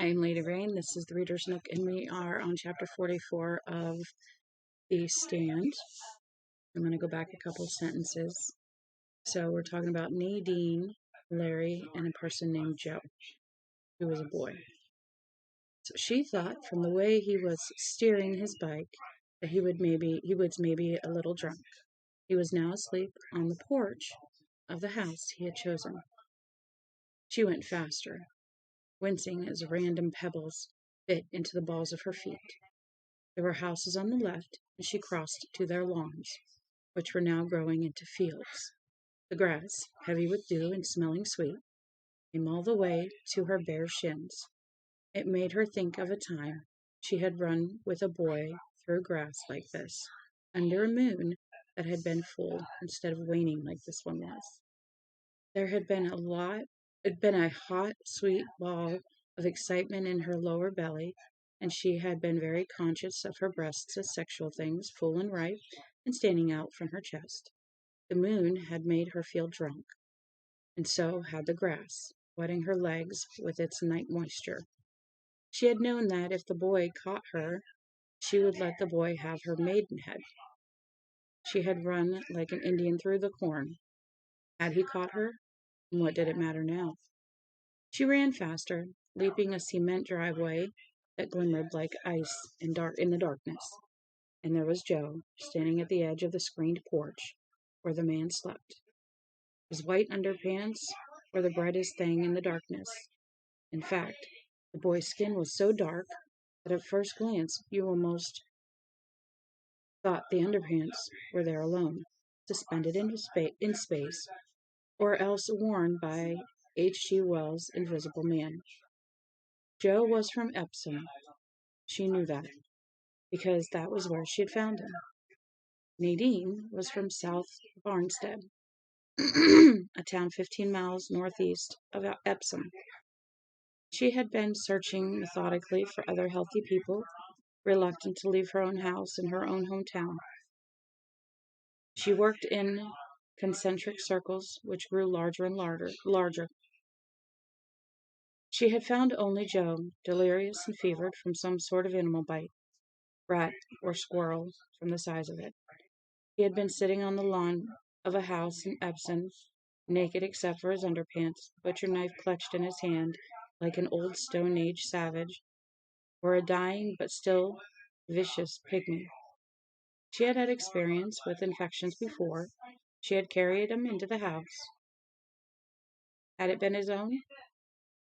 I'm Lady Rain. This is the Reader's Nook, and we are on chapter 44 of The Stand. I'm going to go back a couple sentences. So we're talking about Nadine, Larry, and a person named Joe, who was a boy. So she thought from the way he was steering his bike that he was maybe a little drunk. He was now asleep on the porch of the house he had chosen. She went faster, wincing as random pebbles bit into the balls of her feet. There were houses on the left, and she crossed to their lawns, which were now growing into fields. The grass, heavy with dew and smelling sweet, came all the way to her bare shins. It made her think of a time she had run with a boy through grass like this, under a moon that had been full instead of waning like this one was. There had been a hot, sweet ball of excitement in her lower belly, and she had been very conscious of her breasts as sexual things, full and ripe, and standing out from her chest. The moon had made her feel drunk, and so had the grass, wetting her legs with its night moisture. She had known that if the boy caught her, she would let the boy have her maidenhead. She had run like an Indian through the corn. Had he caught her? And what did it matter now? She ran faster, leaping a cement driveway that glimmered like ice in the darkness. And there was Joe, standing at the edge of the screened porch where the man slept. His white underpants were the brightest thing in the darkness. In fact, the boy's skin was so dark that at first glance you almost thought the underpants were there alone, suspended in space, or else worn by H.G. Wells' Invisible Man. Joe was from Epsom. She knew that, because that was where she had found him. Nadine was from South Barnstead, a town 15 miles northeast of Epsom. She had been searching methodically for other healthy people, reluctant to leave her own house in her own hometown. She worked in concentric circles, which grew larger and larger. She had found only Joe, delirious and fevered from some sort of animal bite, rat or squirrel from the size of it. He had been sitting on the lawn of a house in Epsom, naked except for his underpants, butcher knife clutched in his hand like an old Stone Age savage, or a dying but still vicious pygmy. She had had experience with infections before. She had carried him into the house. Had it been his own?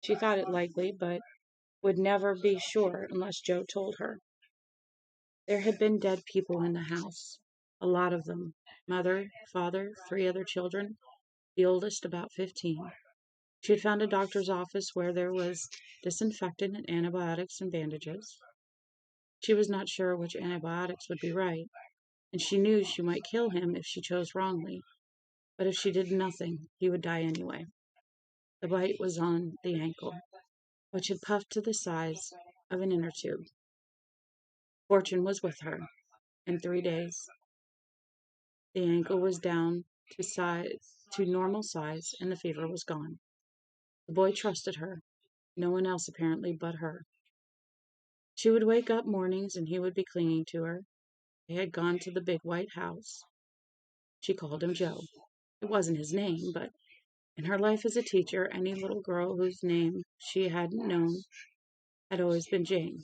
She thought it likely, but would never be sure unless Joe told her. There had been dead people in the house, a lot of them. Mother, father, 3 other children, the oldest about 15. She had found a doctor's office where there was disinfectant and antibiotics and bandages. She was not sure which antibiotics would be right, and she knew she might kill him if she chose wrongly. But if she did nothing, he would die anyway. The bite was on the ankle, which had puffed to the size of an inner tube. Fortune was with her. In 3 days, the ankle was down to normal size, and the fever was gone. The boy trusted her. No one else apparently but her. She would wake up mornings and he would be clinging to her. They had gone to the big white house. She called him Joe. It wasn't his name, but in her life as a teacher, any little girl whose name she hadn't known had always been Jane.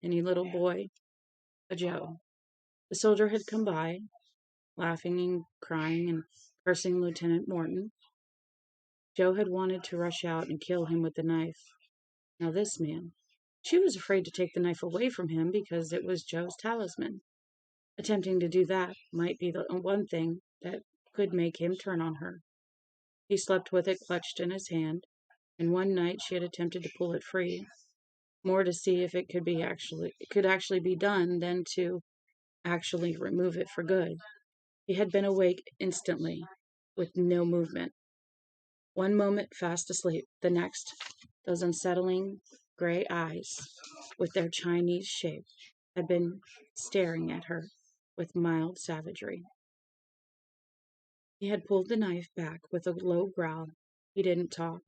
Any little boy, a Joe. The soldier had come by, laughing and crying and cursing Lieutenant Morton. Joe had wanted to rush out and kill him with the knife. Now this man. She was afraid to take the knife away from him because it was Joe's talisman. Attempting to do that might be the one thing that could make him turn on her. He slept with it clutched in his hand, and one night she had attempted to pull it free, more to see if it could actually be done than to actually remove it for good. He had been awake instantly, with no movement. One moment fast asleep, the next, those unsettling gray eyes, with their Chinese shape, had been staring at her with mild savagery. He had pulled the knife back with a low growl. He didn't talk.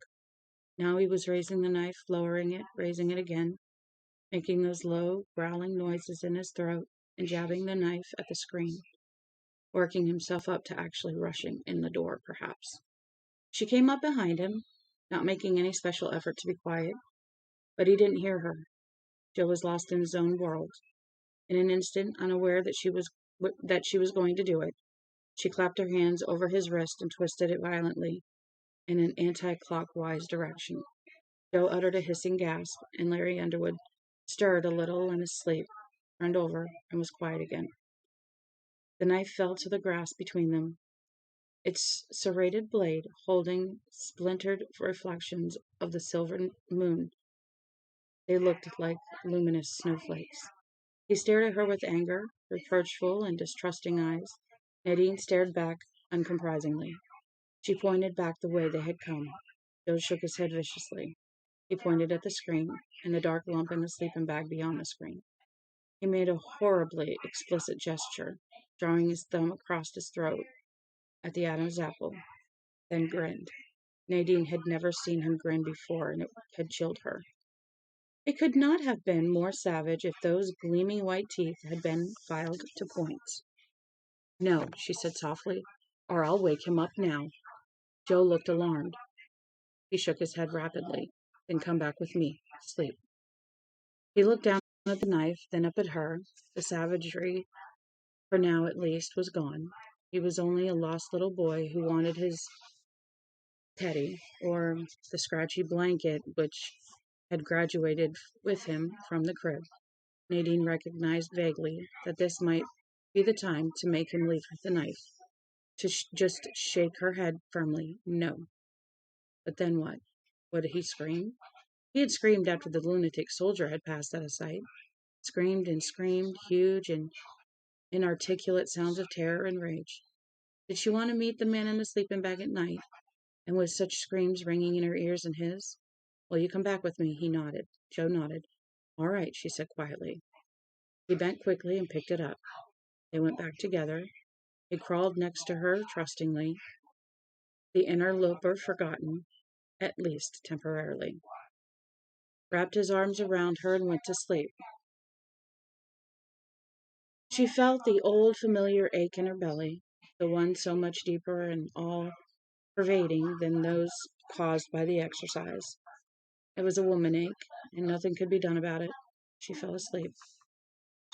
Now he was raising the knife, lowering it, raising it again, making those low, growling noises in his throat, and jabbing the knife at the screen, working himself up to actually rushing in the door, perhaps. She came up behind him, not making any special effort to be quiet, but he didn't hear her. Joe was lost in his own world. In an instant, unaware that she was going to do it, she clapped her hands over his wrist and twisted it violently in an anti-clockwise direction. Joe uttered a hissing gasp, and Larry Underwood stirred a little in his sleep, turned over, and was quiet again. The knife fell to the grass between them, its serrated blade holding splintered reflections of the silver moon. They looked like luminous snowflakes. He stared at her with anger, reproachful and distrusting eyes. Nadine stared back uncompromisingly. She pointed back the way they had come. Joe shook his head viciously. He pointed at the screen and the dark lump in the sleeping bag beyond the screen. He made a horribly explicit gesture, drawing his thumb across his throat at the Adam's apple, then grinned. Nadine had never seen him grin before, and it had chilled her. It could not have been more savage if those gleaming white teeth had been filed to points. "No," she said softly, "or I'll wake him up now." Joe looked alarmed. He shook his head rapidly. "Then come back with me. Sleep." He looked down at the knife, then up at her. The savagery, for now at least, was gone. He was only a lost little boy who wanted his teddy, or the scratchy blanket which had graduated with him from the crib. Nadine recognized vaguely that this might be the time to make him leave with the knife, to just shake her head firmly, no. But then what? Would he scream? He had screamed after the lunatic soldier had passed out of sight. Screamed and screamed, huge and inarticulate sounds of terror and rage. Did she want to meet the man in the sleeping bag at night, and with such screams ringing in her ears and his? "Will you come back with me?" He nodded. Joe nodded. "All right," she said quietly. He bent quickly and picked it up. They went back together. He crawled next to her trustingly, the interloper forgotten, at least temporarily. Wrapped his arms around her and went to sleep. She felt the old familiar ache in her belly, the one so much deeper and all-pervading than those caused by the exercise. It was a woman ache, and nothing could be done about it. She fell asleep.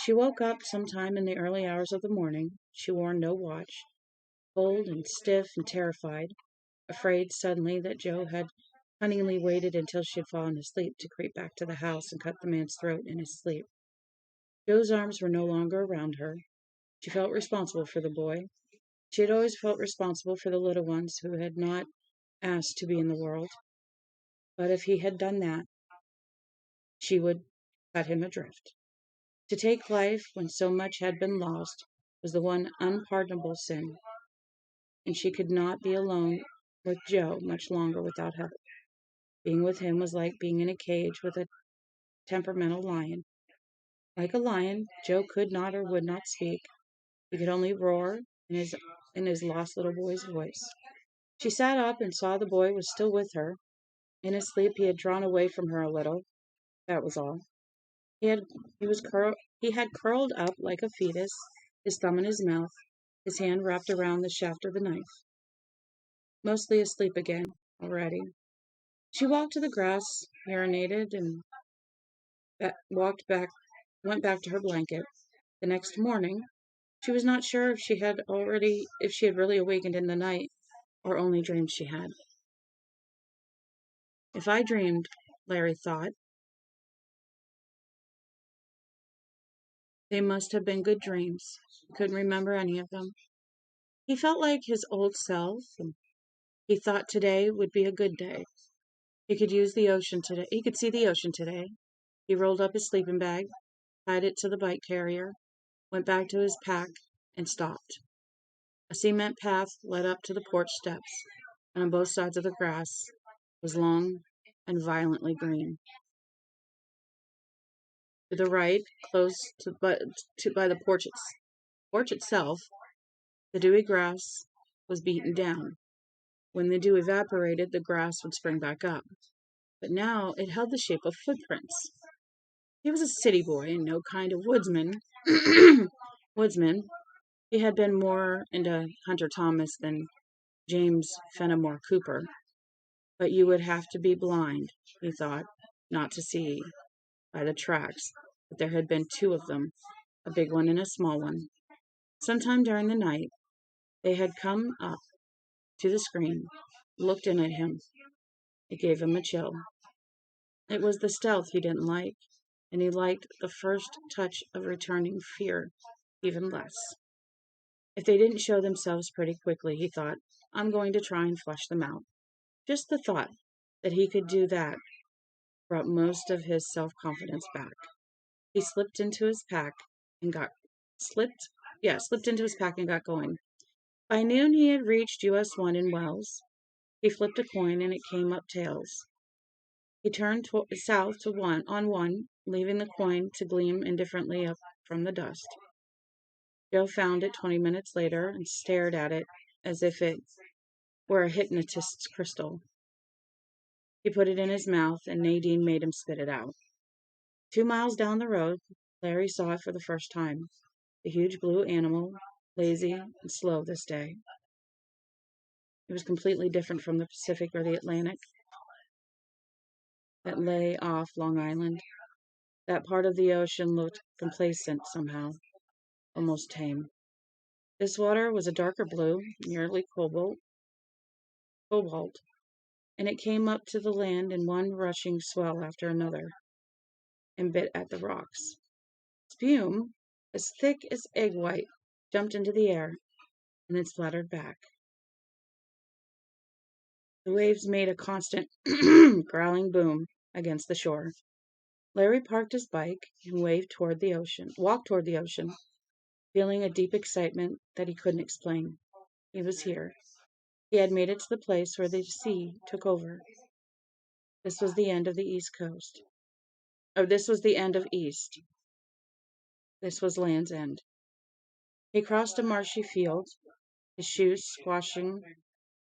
She woke up sometime in the early hours of the morning. She wore no watch, cold and stiff and terrified, afraid suddenly that Joe had cunningly waited until she had fallen asleep to creep back to the house and cut the man's throat in his sleep. Joe's arms were no longer around her. She felt responsible for the boy. She had always felt responsible for the little ones who had not asked to be in the world. But if he had done that, she would cut him adrift. To take life when so much had been lost was the one unpardonable sin, and she could not be alone with Joe much longer without help. Being with him was like being in a cage with a temperamental lion. Like a lion, Joe could not or would not speak. He could only roar in his lost little boy's voice. She sat up and saw the boy was still with her. In his sleep he had drawn away from her a little. That was all. He had curled up like a fetus, his thumb in his mouth, his hand wrapped around the shaft of the knife. Mostly asleep again, already. She walked to the grass, urinated, and went back to her blanket. The next morning, she was not sure if she had really awakened in the night, or only dreamed she had. If I dreamed, Larry thought, they must have been good dreams. He couldn't remember any of them. He felt like his old self, and he thought today would be a good day. He could see the ocean today. He rolled up his sleeping bag, tied it to the bike carrier, went back to his pack, and stopped. A cement path led up to the porch steps, and on both sides of the grass was long and violently green. To the right, close by the porch itself, the dewy grass was beaten down. When the dew evaporated, the grass would spring back up. but now it held the shape of footprints. He was a city boy and no kind of woodsman. Woodsman. He had been more into Hunter Thomas than James Fenimore Cooper. But you would have to be blind, he thought, not to see, by the tracks, that there had been two of them, a big one and a small one. Sometime during the night, they had come up to the screen, looked in at him. It gave him a chill. It was the stealth he didn't like, and he liked the first touch of returning fear even less. If they didn't show themselves pretty quickly, he thought, I'm going to try and flush them out. Just the thought that he could do that brought most of his self-confidence back. He slipped into his pack and got going. By noon he had reached US 1 in Wells. He flipped a coin and it came up tails. He turned south to one, leaving the coin to gleam indifferently up from the dust. Joe found it 20 minutes later and stared at it as if it were a hypnotist's crystal. He put it in his mouth and Nadine made him spit it out. 2 miles down the road, Larry saw it for the first time. The huge blue animal, lazy and slow this day. It was completely different from the Pacific or the Atlantic that lay off Long Island. That part of the ocean looked complacent somehow, almost tame. This water was a darker blue, nearly cobalt, and it came up to the land in one rushing swell after another, and bit at the rocks. Spume, as thick as egg white, jumped into the air, and then splattered back. The waves made a constant growling boom against the shore. Larry parked his bike and walked toward the ocean, feeling a deep excitement that he couldn't explain. He was here. He had made it to the place where the sea took over. This was the end of the East Coast. This was the end of East. This was Land's End. He crossed a marshy field, his shoes squashing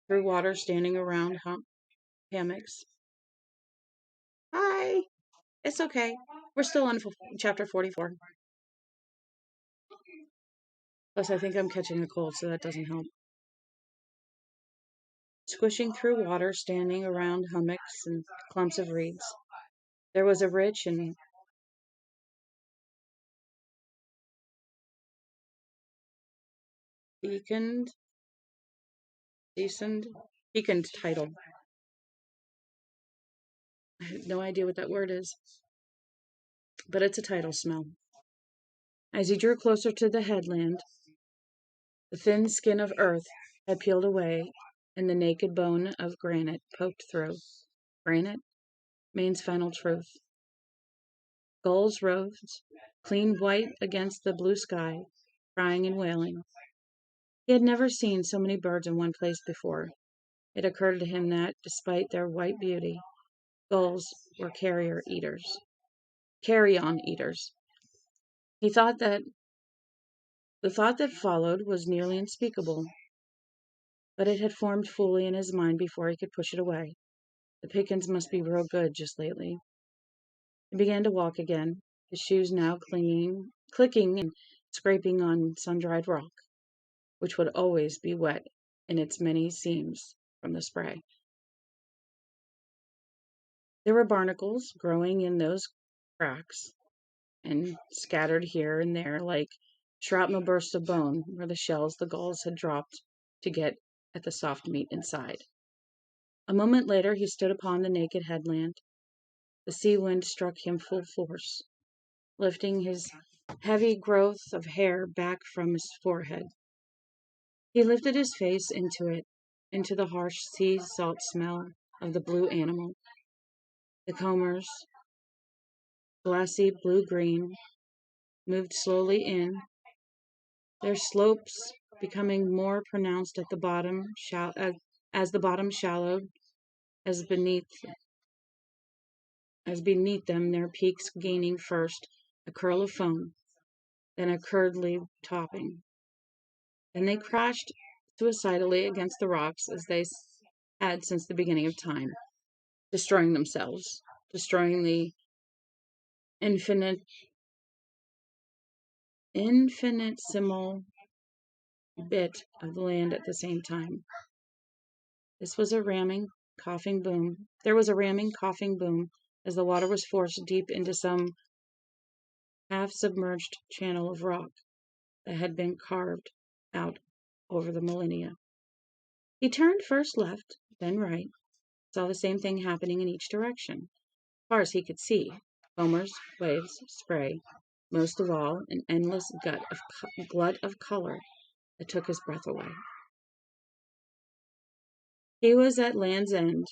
through water standing around hammocks. Hi! It's okay. We're still on chapter 44. Plus, I think I'm catching a cold, so that doesn't help. Squishing through water, standing around hummocks and clumps of reeds. There was a rich and beaconed title. I have no idea what that word is, but it's a title smell. As he drew closer to the headland, the thin skin of earth had peeled away, and the naked bone of granite poked through. Granite? Maine's final truth. Gulls rose, clean white against the blue sky, crying and wailing. He had never seen so many birds in one place before. It occurred to him that, despite their white beauty, gulls were carrion eaters. He thought that the thought that followed was nearly unspeakable, but it had formed fully in his mind before he could push it away. The pickings must be real good just lately. He began to walk again, his shoes now clicking and scraping on sun-dried rock, which would always be wet in its many seams from the spray. There were barnacles growing in those cracks, and scattered here and there like shrapnel bursts of bone were the shells the gulls had dropped to get at the soft meat inside. A moment later he stood upon the naked headland. The sea wind struck him full force, lifting his heavy growth of hair back from his forehead. He lifted his face into the harsh sea salt smell of the blue animal. The combers, glassy blue-green, moved slowly in, their slopes becoming more pronounced at the bottom, as the bottom shallowed, as beneath them, their peaks gaining first a curl of foam, then a curdly topping. Then they crashed suicidally against the rocks as they had since the beginning of time. destroying themselves, destroying the infinitesimal bit of land at the same time. This was a ramming, coughing boom. There was a ramming, coughing boom as the water was forced deep into some half-submerged channel of rock that had been carved out over the millennia. He turned first left, then right, saw the same thing happening in each direction, as far as he could see. Foamers, waves, spray, most of all, an endless glut of color that took his breath away. He was at Land's End.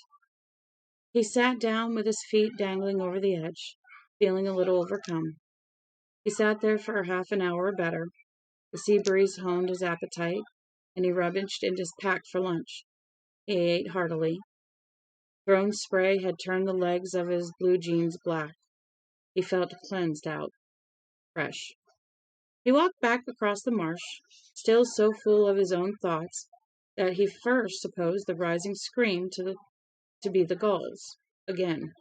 He sat down with his feet dangling over the edge, feeling a little overcome. He sat there for half an hour or better. The sea breeze honed his appetite, and he rummaged in his pack for lunch. He ate heartily. Thrown spray had turned the legs of his blue jeans black. He felt cleansed out, fresh. He walked back across the marsh, still so full of his own thoughts that he first supposed the rising scream to be the gulls again.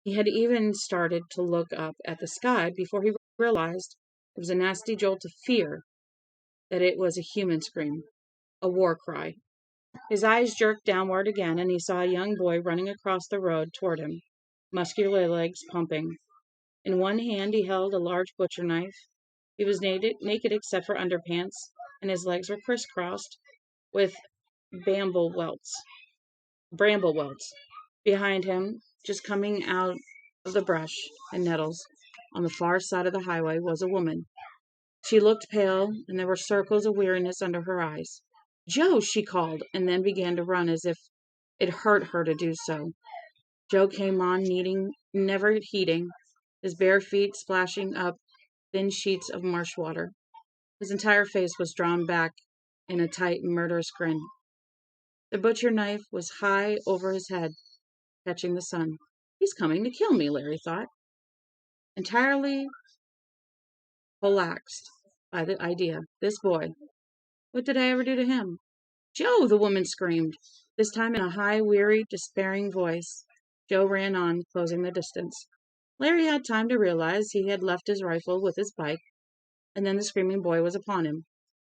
He had even started to look up at the sky before he realized it was a nasty jolt of fear, that it was a human scream, a war cry. His eyes jerked downward again, and he saw a young boy running across the road toward him, muscular legs pumping. In one hand he held a large butcher knife. He was naked except for underpants, and his legs were crisscrossed with bramble welts. Behind him, just coming out of the brush and nettles on the far side of the highway, was a woman. She looked pale, and there were circles of weariness under her eyes. "Joe," she called, and then began to run as if it hurt her to do so. Joe came on, never heeding, his bare feet splashing up thin sheets of marsh water. His entire face was drawn back in a tight, murderous grin. The butcher knife was high over his head, catching the sun. "He's coming to kill me," Larry thought, entirely relaxed by the idea. This boy, what did I ever do to him? "Joe!" the woman screamed, this time in a high, weary, despairing voice. Joe ran on, closing the distance. Larry had time to realize he had left his rifle with his bike, and then the screaming boy was upon him.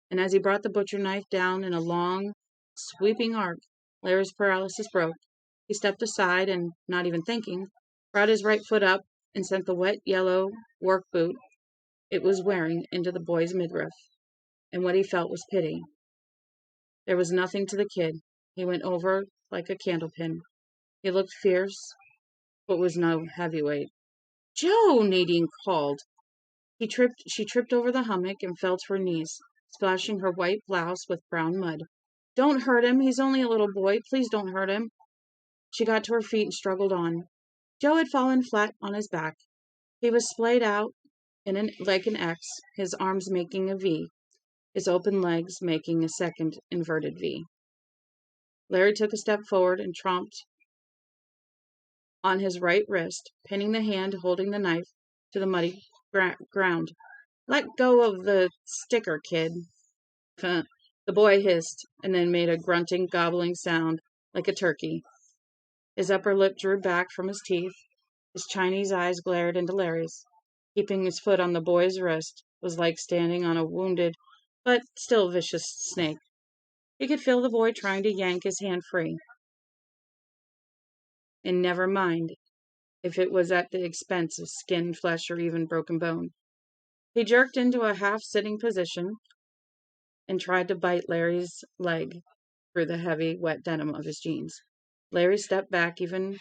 And as he brought the butcher knife down in a long, sweeping arc, Larry's paralysis broke. He stepped aside and, not even thinking, brought his right foot up and sent the wet yellow work boot it was wearing into the boy's midriff. And what he felt was pity. There was nothing to the kid. He went over like a candlepin. He looked fierce, but was no heavyweight. "Joe!" Nadine called. She tripped over the hummock and fell to her knees, splashing her white blouse with brown mud. "Don't hurt him. He's only a little boy. Please don't hurt him." She got to her feet and struggled on. Joe had fallen flat on his back. He was splayed out like an X, his arms making a V, his open legs making a second inverted V. Larry took a step forward and tromped on his right wrist, pinning the hand holding the knife to the muddy ground. "Let go of the sticker, kid." The boy hissed, and then made a grunting, gobbling sound like a turkey. His upper lip drew back from his teeth. His Chinese eyes glared into Larry's. Keeping his foot on the boy's wrist was like standing on a wounded, but still vicious snake. He could feel the boy trying to yank his hand free. And never mind if it was at the expense of skin, flesh, or even broken bone. He jerked into a half-sitting position and tried to bite Larry's leg through the heavy, wet denim of his jeans. Larry stepped down even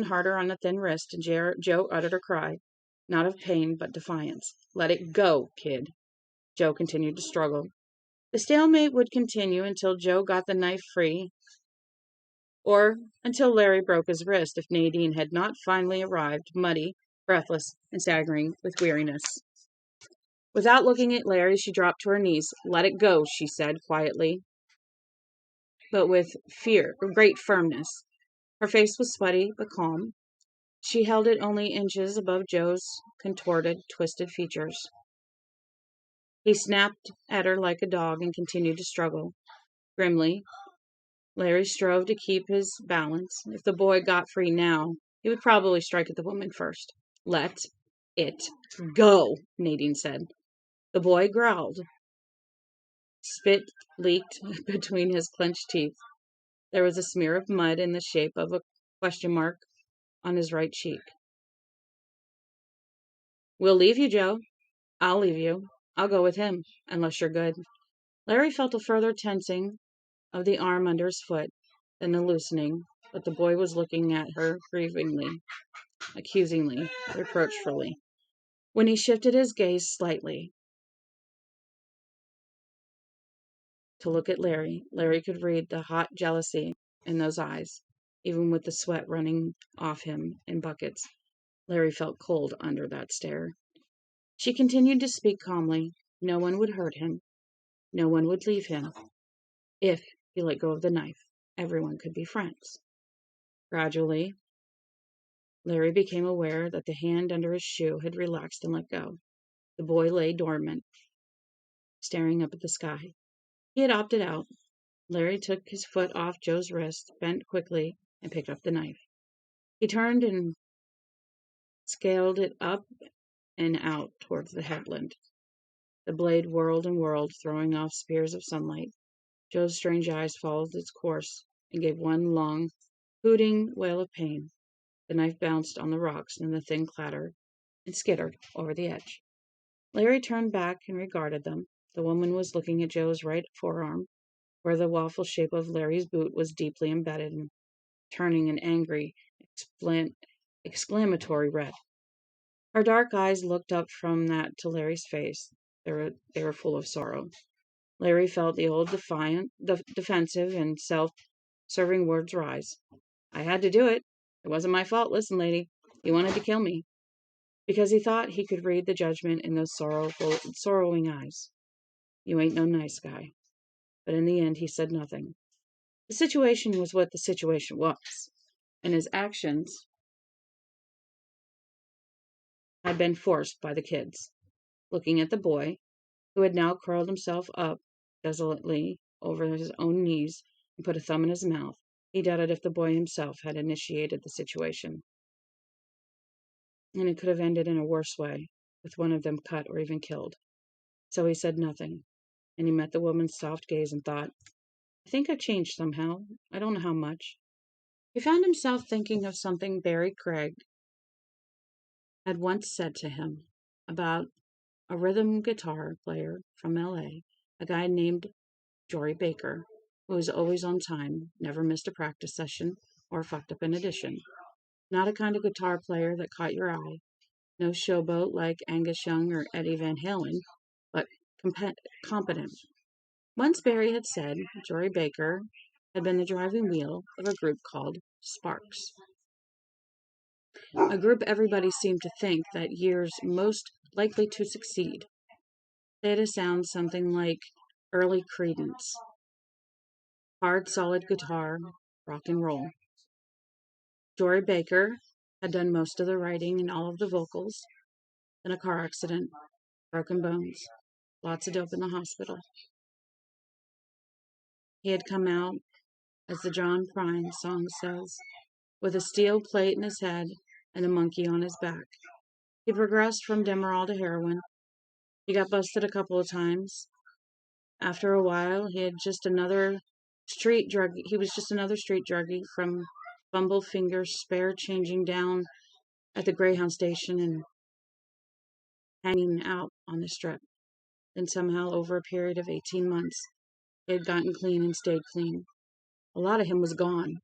harder on the thin wrist, and Joe uttered a cry, not of pain, but defiance. "Let it go, kid." Joe continued to struggle. The stalemate would continue until Joe got the knife free, or until Larry broke his wrist if Nadine had not finally arrived, muddy, breathless, and staggering with weariness. Without looking at Larry, she dropped to her knees. "Let it go," she said quietly, but with great firmness. Her face was sweaty but calm. She held it only inches above Joe's contorted, twisted features. He snapped at her like a dog and continued to struggle. Grimly, Larry strove to keep his balance. If the boy got free now, he would probably strike at the woman first. Let it go, Nadine said. The boy growled. Spit leaked between his clenched teeth. There was a smear of mud in the shape of a question mark on his right cheek. We'll leave you, Joe. I'll leave you. I'll go with him, unless you're good. Larry felt a further tensing of the arm under his foot, then a loosening, but the boy was looking at her grievingly, accusingly, reproachfully. When he shifted his gaze slightly to look at Larry, Larry could read the hot jealousy in those eyes, even with the sweat running off him in buckets. Larry felt cold under that stare. She continued to speak calmly. No one would hurt him. No one would leave him. If he let go of the knife, everyone could be friends. Gradually, Larry became aware that the hand under his shoe had relaxed and let go. The boy lay dormant, staring up at the sky. He had opted out. Larry took his foot off Joe's wrist, bent quickly, and picked up the knife. He turned and scaled it up and out towards the headland. The blade whirled and whirled, throwing off spears of sunlight. Joe's strange eyes followed its course and gave one long, hooting wail of pain. The knife bounced on the rocks, and the thing clattered and skittered over the edge. Larry turned back and regarded them. The woman was looking at Joe's right forearm, where the waffle shape of Larry's boot was deeply embedded, and turning an angry, exclamatory red. Her dark eyes looked up from that to Larry's face. They were full of sorrow. Larry felt the old defensive and self-serving words rise. I had to do it. It wasn't my fault. Listen, lady, he wanted to kill me. Because he thought he could read the judgment in those sorrowing eyes. You ain't no nice guy. But in the end, he said nothing. The situation was what the situation was, and his actions had been forced by the kids. Looking at the boy, who had now curled himself up desolately over his own knees and put a thumb in his mouth, he doubted if the boy himself had initiated the situation. And it could have ended in a worse way, with one of them cut or even killed. So he said nothing, and he met the woman's soft gaze and thought, I think I've changed somehow. I don't know how much. He found himself thinking of something Barry Craig had once said to him about a rhythm guitar player from L.A., a guy named Jory Baker, who was always on time, never missed a practice session, or fucked up an audition. Not a kind of guitar player that caught your eye. No showboat like Angus Young or Eddie Van Halen, but competent. Once Barry had said Jory Baker had been the driving wheel of a group called Sparks. A group everybody seemed to think that year's most likely to succeed. They had a sound something like early Creedence. Hard, solid guitar, rock and roll. Jory Baker had done most of the writing and all of the vocals. Then a car accident, broken bones, lots of dope in the hospital. He had come out, as the John Prine song says, with a steel plate in his head and a monkey on his back. He progressed from Demerol to heroin. He got busted a couple of times. After a while, he was just another street druggie from fumbled fingers, spare changing down at the Greyhound station and hanging out on the strip. Then somehow, over a period of 18 months, he had gotten clean and stayed clean. A lot of him was gone.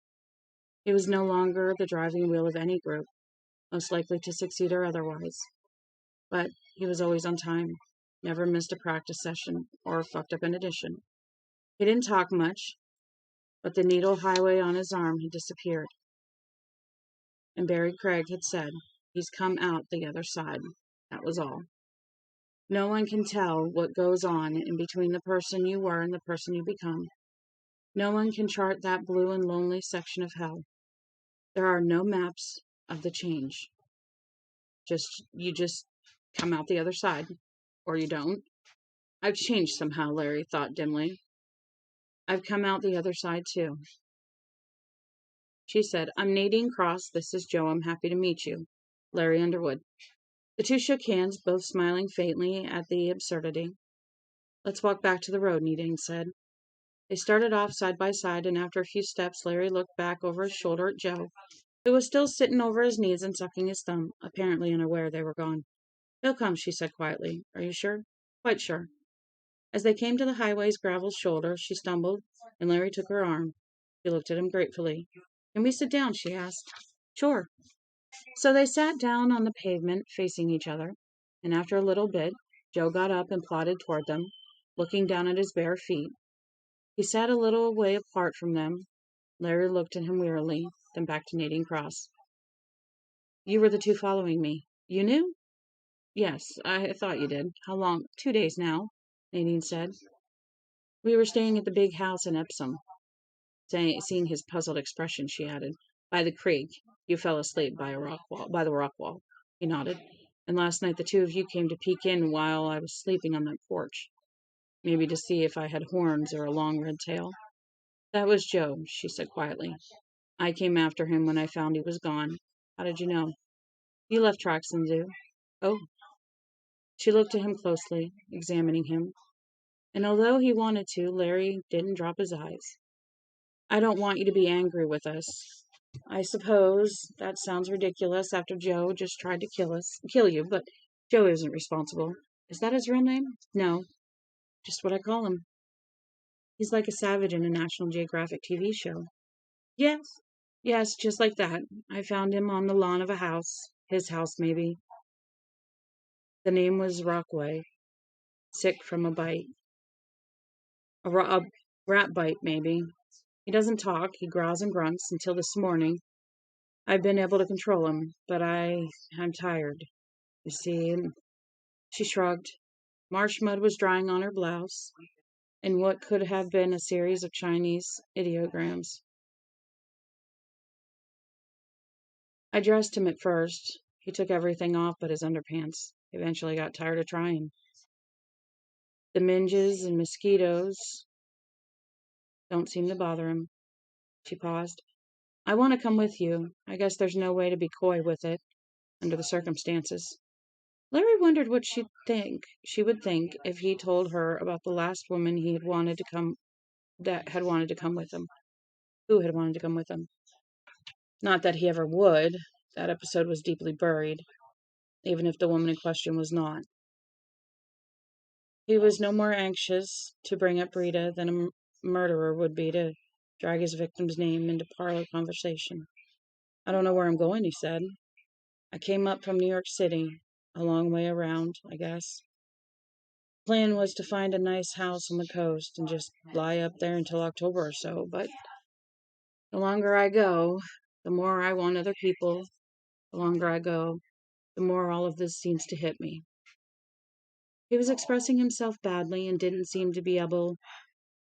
He was no longer the driving wheel of any group, most likely to succeed or otherwise. But he was always on time, never missed a practice session or fucked up an audition. He didn't talk much, but the needle highway on his arm had disappeared. And Barry Craig had said, he's come out the other side. That was all. No one can tell what goes on in between the person you were and the person you become. No one can chart that blue and lonely section of hell. There are no maps of the change. You just come out the other side, or you don't. I've changed somehow, Larry thought dimly. I've come out the other side too. She said, "I'm Nadine Cross. This is Joe. I'm happy to meet you. Larry Underwood." The two shook hands, both smiling faintly at the absurdity. "Let's walk back to the road," Nadine said. They started off side by side, and after a few steps, Larry looked back over his shoulder at Joe, who was still sitting over his knees and sucking his thumb, apparently unaware they were gone. "He'll come," she said quietly. "Are you sure?" "Quite sure." As they came to the highway's gravel shoulder, she stumbled, and Larry took her arm. He looked at him gratefully. "Can we sit down?" she asked. "Sure." So they sat down on the pavement, facing each other, and after a little bit, Joe got up and plodded toward them, looking down at his bare feet. He sat a little way apart from them. Larry looked at him wearily, then back to Nadine Cross. "You were the two following me. You knew?" "Yes, I thought you did. How long?" "2 days now," Nadine said. "We were staying at the big house in Epsom." Seeing his puzzled expression, she added, "By the creek. You fell asleep by the rock wall." He nodded. "And last night the two of you came to peek in while I was sleeping on that porch. Maybe to see if I had horns or a long red tail." "That was Joe," she said quietly. "I came after him when I found he was gone." "How did you know?" "You left tracks in the zoo." "Oh." She looked at him closely, examining him. And although he wanted to, Larry didn't drop his eyes. "I don't want you to be angry with us. I suppose that sounds ridiculous after Joe just tried to kill you, but Joe isn't responsible." "Is that his real name?" "No, just what I call him. He's like a savage in a National Geographic TV show." "Yes, yes, just like that. I found him on the lawn of a house. His house, maybe." The name was Rockway. Sick from a bite. A rat bite, maybe. He doesn't talk. He growls and grunts until this morning. I've been able to control him, but I'm tired. You see," and she shrugged. Marsh mud was drying on her blouse, and what could have been a series of Chinese ideograms. "I dressed him at first. He took everything off but his underpants. Eventually got tired of trying. The midges and mosquitoes don't seem to bother him." She paused. "I want to come with you. I guess there's no way to be coy with it, under the circumstances." Larry wondered what she would think if he told her about the last woman that had wanted to come with him. Who had wanted to come with him? Not that he ever would. That episode was deeply buried, even if the woman in question was not. He was no more anxious to bring up Rita than a murderer would be to drag his victim's name into parlor conversation. "I don't know where I'm going," he said. "I came up from New York City. A long way around, I guess. The plan was to find a nice house on the coast and just lie up there until October or so, but the longer I go, the more I want other people. The longer I go, the more all of this seems to hit me." He was expressing himself badly and didn't seem to be able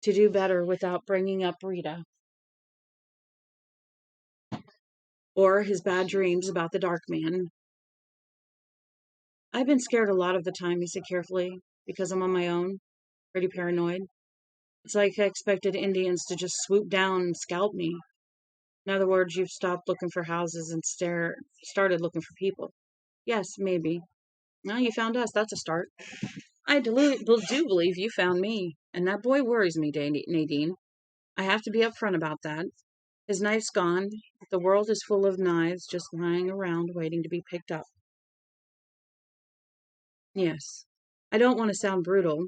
to do better without bringing up Rita or his bad dreams about the dark man. "I've been scared a lot of the time," he said carefully, "because I'm on my own, pretty paranoid. It's like I expected Indians to just swoop down and scalp me. In other words, you've stopped looking for houses and started looking for people." "Yes, maybe." "Well, you found us. That's a start." I do believe you found me. And that boy worries me, Nadine. I have to be upfront about that. His knife's gone. The world is full of knives just lying around waiting to be picked up." "Yes. I don't want to sound brutal,"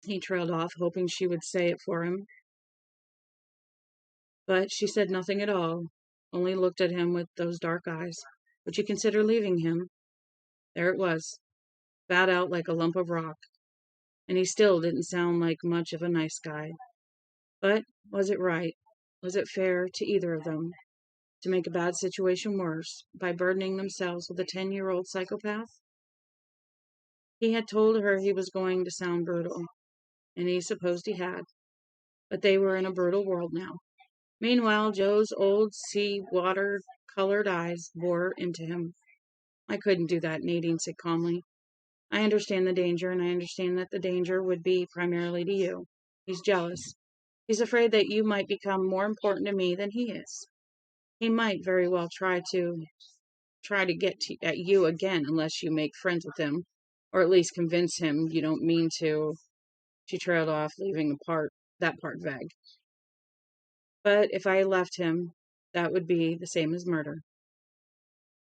he trailed off, hoping she would say it for him. But she said nothing at all, only looked at him with those dark eyes. "Would you consider leaving him?" There it was, spat out like a lump of rock. And he still didn't sound like much of a nice guy. But was it right? Was it fair to either of them to make a bad situation worse by burdening themselves with a 10-year-old psychopath? He had told her he was going to sound brutal, and he supposed he had. But they were in a brutal world now. Meanwhile, Joe's old sea-water-colored eyes bore into him. "I couldn't do that," Nadine said calmly. "I understand the danger, and I understand that the danger would be primarily to you. He's jealous. He's afraid that you might become more important to me than he is." He might very well try to get at you again unless you make friends with him, or at least convince him you don't mean to. She trailed off, leaving that part vague. But if I left him, that would be the same as murder.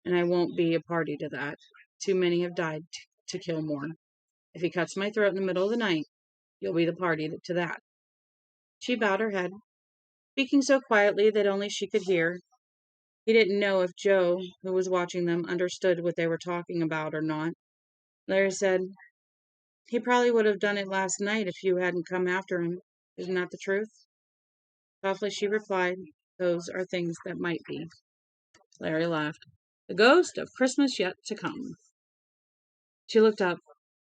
And I won't be a party to that. Too many have died to kill more. If he cuts my throat in the middle of the night, you'll be the party to that. She bowed her head, speaking so quietly that only she could hear. He didn't know if Joe, who was watching them, understood what they were talking about or not. Larry said, he probably would have done it last night if you hadn't come after him. Isn't that the truth? Softly she replied, those are things that might be. Larry laughed. The ghost of Christmas yet to come. She looked up.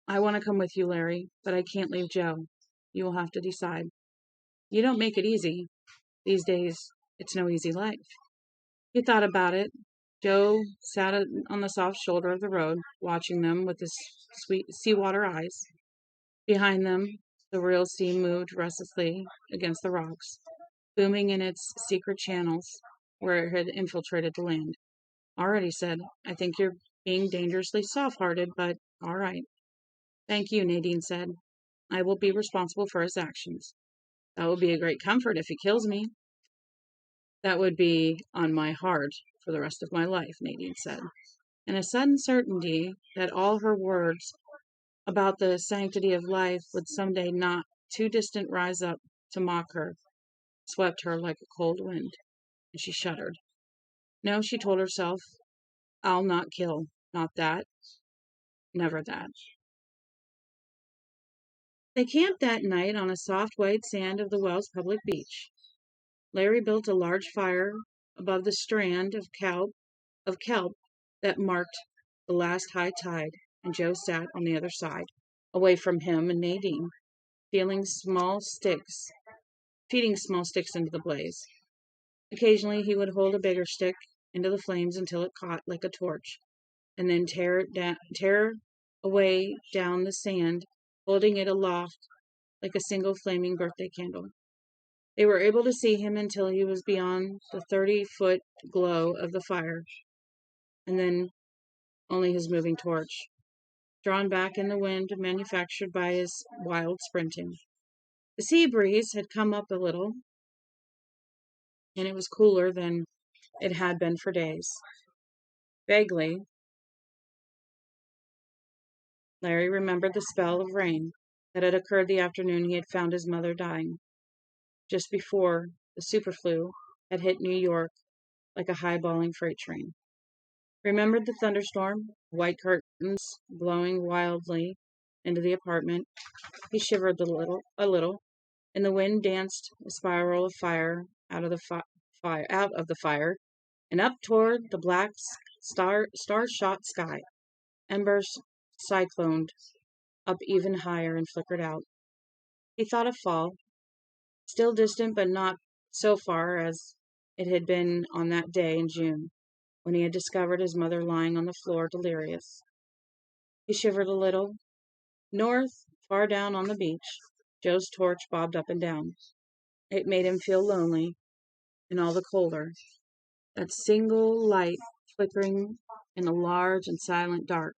I want to come with you, Larry, but I can't leave Joe. You will have to decide. You don't make it easy. These days, it's no easy life. He thought about it. Joe sat on the soft shoulder of the road, watching them with his sweet seawater eyes. Behind them, the real sea moved restlessly against the rocks, booming in its secret channels where it had infiltrated the land. All right, he said. I think you're being dangerously soft-hearted, but all right. Thank you, Nadine said. I will be responsible for his actions. That will be a great comfort if he kills me. That would be on my heart for the rest of my life, Nadine said. And a sudden certainty that all her words about the sanctity of life would someday not too distant rise up to mock her swept her like a cold wind, and she shuddered. No, she told herself, I'll not kill. Not that. Never that. They camped that night on a soft white sand of the Wells public beach. Larry built a large fire above the strand of kelp that marked the last high tide, and Joe sat on the other side, away from him and Nadine, feeding small sticks into the blaze. Occasionally he would hold a bigger stick into the flames until it caught like a torch, and then tear away down the sand, holding it aloft like a single flaming birthday candle. They were able to see him until he was beyond the 30-foot glow of the fire, and then only his moving torch, drawn back in the wind manufactured by his wild sprinting. The sea breeze had come up a little, and it was cooler than it had been for days. Vaguely, Larry remembered the spell of rain that had occurred the afternoon he had found his mother dying, just before the superflu had hit New York like a high-balling freight train. Remembered the thunderstorm, white curtains blowing wildly into the apartment. He shivered a little, and the wind danced a spiral of fire out of the fire, and up toward the black star-shot sky. Embers cycloned up even higher and flickered out. He thought of fall, still distant but not so far as it had been on that day in June, when he had discovered his mother lying on the floor delirious. He shivered a little. North, far down on the beach, Joe's torch bobbed up and down. It made him feel lonely, and all the colder. That single light flickering in a large and silent dark.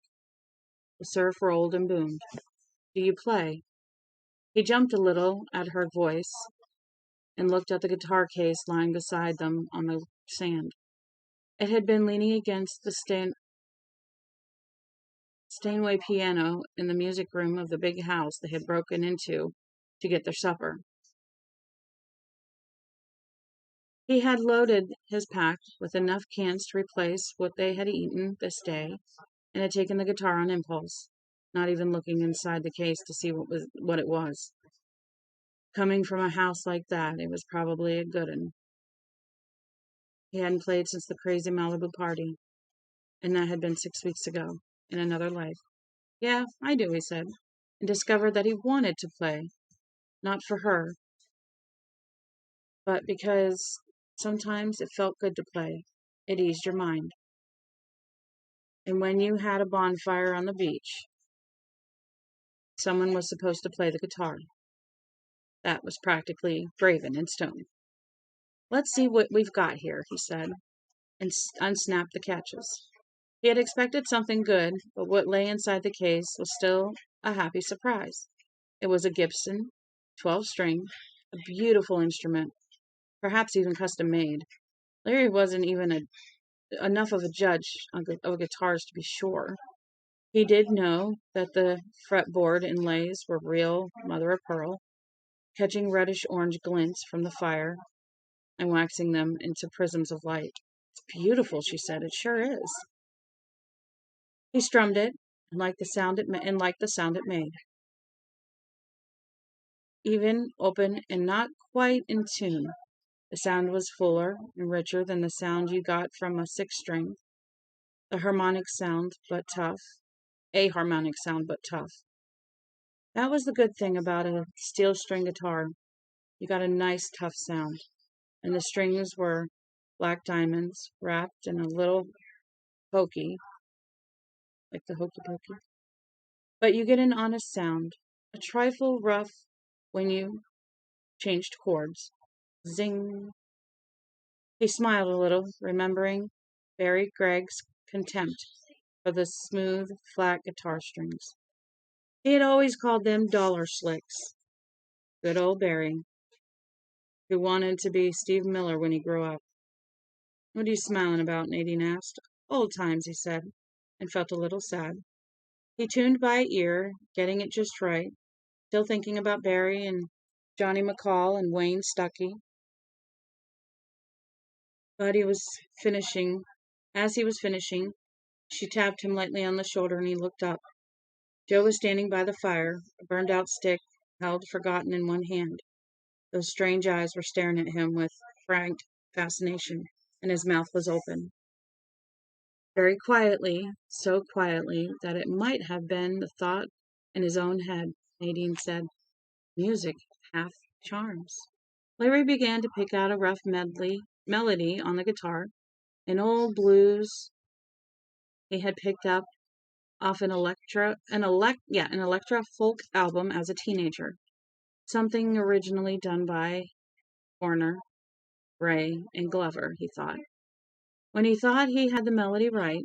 The surf rolled and boomed. Do you play? He jumped a little at her voice and looked at the guitar case lying beside them on the sand. It had been leaning against the Steinway piano in the music room of the big house they had broken into to get their supper. He had loaded his pack with enough cans to replace what they had eaten this day, and had taken the guitar on impulse, not even looking inside the case to see what it was. Coming from a house like that, it was probably a good one. He hadn't played since the crazy Malibu party, and that had been 6 weeks ago, in another life. Yeah, I do, he said, and discovered that he wanted to play, not for her, but because sometimes it felt good to play. It eased your mind. And when you had a bonfire on the beach, someone was supposed to play the guitar. That was practically graven in stone. Let's see what we've got here, he said. and unsnapped the catches. He had expected something good, but what lay inside the case was still a happy surprise. It was a Gibson, 12-string, a beautiful instrument, perhaps even custom made. Larry wasn't even enough of a judge of guitars to be sure. He did know that the fretboard inlays were real mother of pearl, catching reddish-orange glints from the fire and waxing them into prisms of light. "It's beautiful," she said. "It sure is." He strummed it and liked the sound it made. Even, open, and not quite in tune. The sound was fuller and richer than the sound you got from a six-string. A harmonic sound, but tough. That was the good thing about a steel string guitar. You got a nice, tough sound. And the strings were black diamonds wrapped in a little hokey, like the hokey pokey. But you get an honest sound, a trifle rough when you changed chords. Zing. He smiled a little, remembering Barry Gregg's contempt for the smooth, flat guitar strings. He had always called them dollar slicks. Good old Barry, who wanted to be Steve Miller when he grew up. "What are you smiling about?" Nadine asked. "Old times," he said, and felt a little sad. He tuned by ear, getting it just right, still thinking about Barry and Johnny McCall and Wayne Stuckey. But as he was finishing, she tapped him lightly on the shoulder and he looked up. Joe was standing by the fire, a burned-out stick held forgotten in one hand. Those strange eyes were staring at him with frank fascination, and his mouth was open. Very quietly, so quietly that it might have been the thought in his own head, Nadine said, "Music hath charms." Larry began to pick out a rough melody on the guitar, an old blues he had picked up off an electro folk album as a teenager. Something originally done by Horner, Ray, and Glover, he thought. When he thought he had the melody right.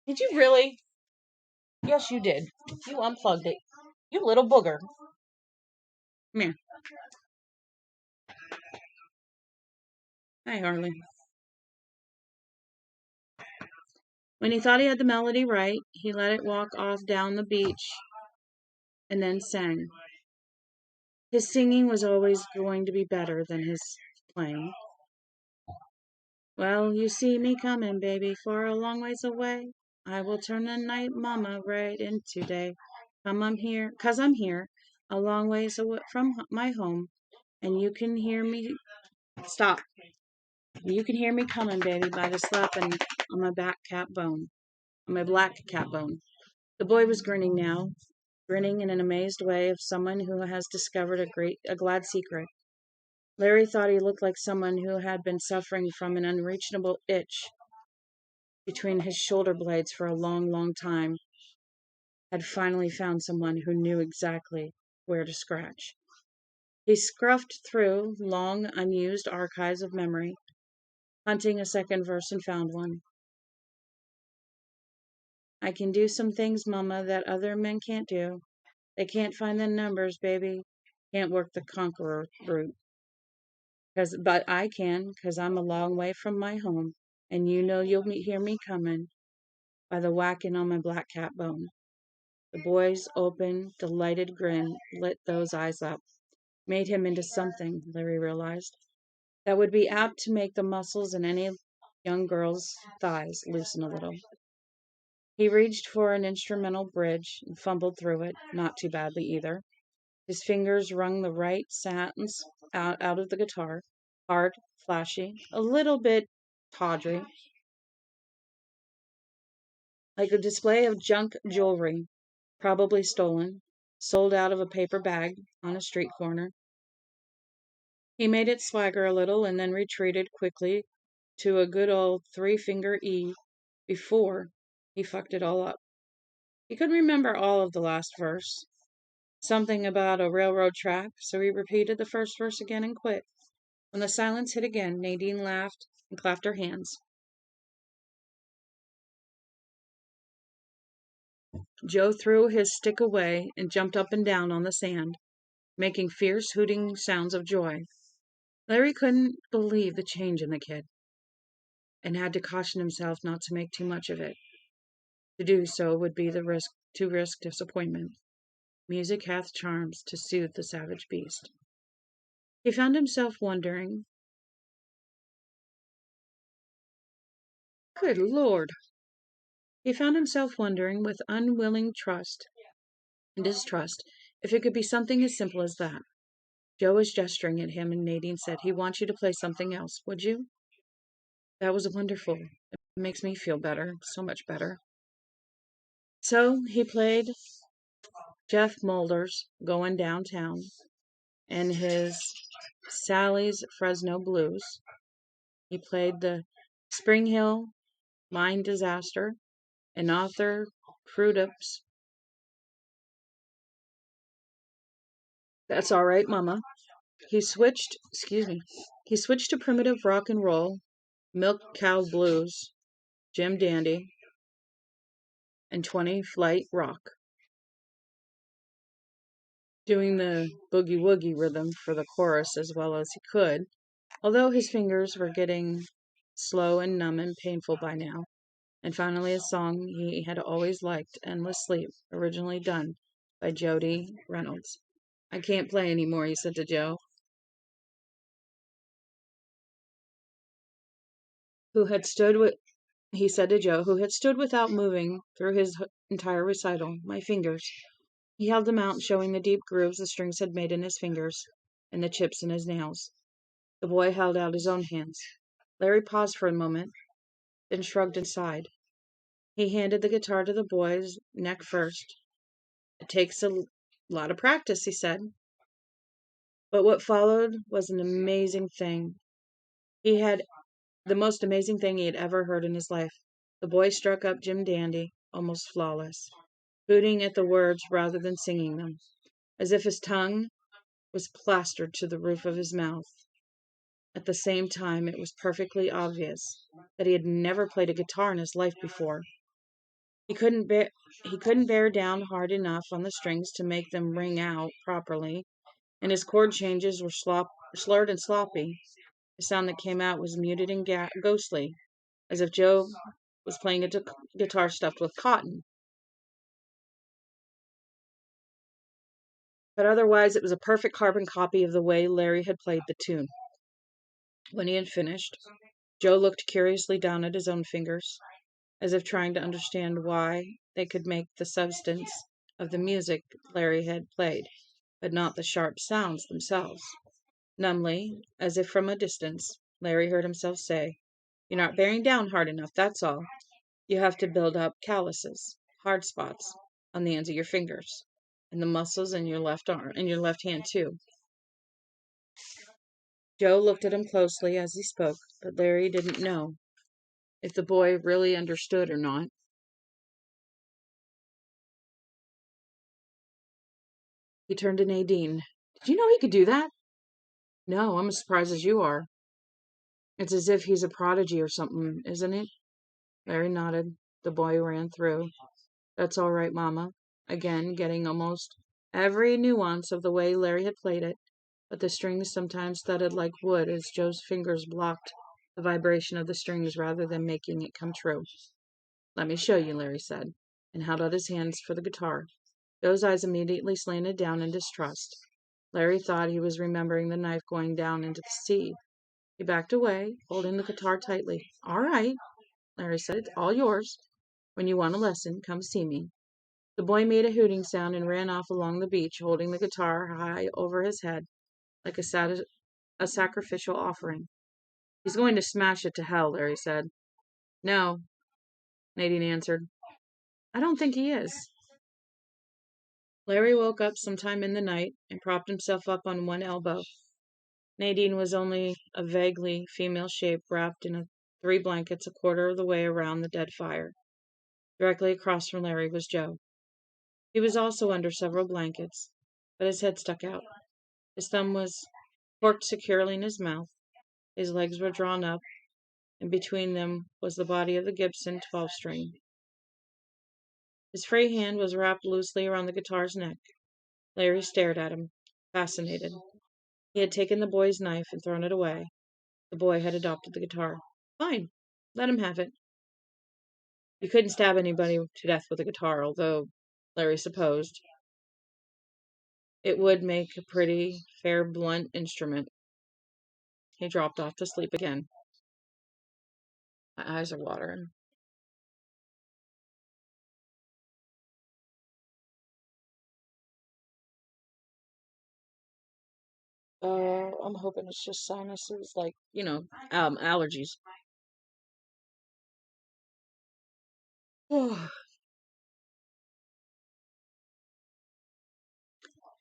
"Did you really?" "Yes, you did. You unplugged it. You little booger. Come here." "Hi, Harley." When he thought he had the melody right, he let it walk off down the beach and then sang. His singing was always going to be better than his playing. "Well, you see me coming, baby, for a long ways away. I will turn the night, mama, right into day. 'Cause I'm here, a long ways away from my home, and you can hear me stop. You can hear me coming, baby, by the slapping on my black cat bone. The boy was grinning now, grinning in an amazed way of someone who has discovered a glad secret. Larry thought he looked like someone who had been suffering from an unreachable itch between his shoulder blades for a long, long time, had finally found someone who knew exactly where to scratch. He scruffed through long, unused archives of memory, hunting a second verse and found one. "I can do some things, Mama, that other men can't do. They can't find the numbers, baby. Can't work the conqueror route. But I can, 'cause I'm a long way from my home, and you know you'll hear me coming by the whacking on my black cat bone." The boy's open, delighted grin lit those eyes up, made him into something, Larry realized, that would be apt to make the muscles in any young girl's thighs loosen a little. He reached for an instrumental bridge and fumbled through it, not too badly either. His fingers wrung the right sounds out of the guitar, hard, flashy, a little bit tawdry, like a display of junk jewelry, probably stolen, sold out of a paper bag on a street corner. He made it swagger a little and then retreated quickly to a good old three-finger E before he fucked it all up. He couldn't remember all of the last verse. Something about a railroad track, so he repeated the first verse again and quit. When the silence hit again, Nadine laughed and clapped her hands. Joe threw his stick away and jumped up and down on the sand, making fierce hooting sounds of joy. Larry couldn't believe the change in the kid, and had to caution himself not to make too much of it. To do so would be to risk disappointment. Music hath charms to soothe the savage beast. He found himself wondering, good Lord! He found himself wondering with unwilling trust and distrust if it could be something as simple as that. Joe was gesturing at him, and Nadine said, he wants you to play something else, would you? That was wonderful. It makes me feel better, so much better. So he played Jeff Mulder's Going Downtown and his Sally's Fresno Blues. He played the Spring Hill Mine Disaster and Arthur Crudup's That's All Right, Mama. He switched to primitive rock and roll, Milk Cow Blues, Jim Dandy, and 20 Flight Rock, doing the boogie woogie rhythm for the chorus as well as he could, although his fingers were getting slow and numb and painful by now. And finally a song he had always liked, Endless Sleep, originally done by Jody Reynolds. I can't play anymore, he said to Joe, who had stood without moving through his entire recital. My fingers. He held them out, showing the deep grooves the strings had made in his fingers and the chips in his nails. The boy held out his own hands. Larry paused for a moment, then shrugged and sighed. He handed the guitar to the boy's neck first. It takes a lot of practice, he said. But what followed was an amazing thing. The most amazing thing he had ever heard in his life. The boy struck up Jim Dandy, almost flawless, hooting at the words rather than singing them, as if his tongue was plastered to the roof of his mouth. At the same time, it was perfectly obvious that he had never played a guitar in his life before. He couldn't bear down hard enough on the strings to make them ring out properly, and his chord changes were slurred and sloppy. The sound that came out was muted and ghostly, as if Joe was playing a guitar stuffed with cotton. But otherwise, it was a perfect carbon copy of the way Larry had played the tune. When he had finished, Joe looked curiously down at his own fingers, as if trying to understand why they could make the substance of the music Larry had played, but not the sharp sounds themselves. Numbly, as if from a distance, Larry heard himself say, "You're not bearing down hard enough, that's all. You have to build up calluses, hard spots, on the ends of your fingers, and the muscles in your left arm, and your left hand too." Joe looked at him closely as he spoke, but Larry didn't know if the boy really understood or not. He turned to Nadine. "Did you know he could do that?" "No, I'm as surprised as you are. It's as if he's a prodigy or something, isn't it?" Larry nodded. The boy ran through, "That's all right, Mama," again getting almost every nuance of the way Larry had played it, but the strings sometimes thudded like wood as Joe's fingers blocked the vibration of the strings rather than making it come true. "Let me show you," Larry said, and held out his hands for the guitar. Joe's eyes immediately slanted down in distrust. Larry thought he was remembering the knife going down into the sea. He backed away, holding the guitar tightly. "All right," Larry said, "it's all yours. When you want a lesson, come see me." The boy made a hooting sound and ran off along the beach, holding the guitar high over his head, like a sacrificial offering. "He's going to smash it to hell," Larry said. "No," Nadine answered. "I don't think he is." Larry woke up sometime in the night and propped himself up on one elbow. Nadine was only a vaguely female shape wrapped in 3 blankets a quarter of the way around the dead fire. Directly across from Larry was Joe. He was also under several blankets, but his head stuck out. His thumb was corked securely in his mouth. His legs were drawn up, and between them was the body of the Gibson 12-string. His free hand was wrapped loosely around the guitar's neck. Larry stared at him, fascinated. He had taken the boy's knife and thrown it away. The boy had adopted the guitar. Fine, let him have it. You couldn't stab anybody to death with a guitar, although, Larry supposed, it would make a pretty, fair, blunt instrument. He dropped off to sleep again. My eyes are watering. I'm hoping it's just sinuses, like, allergies.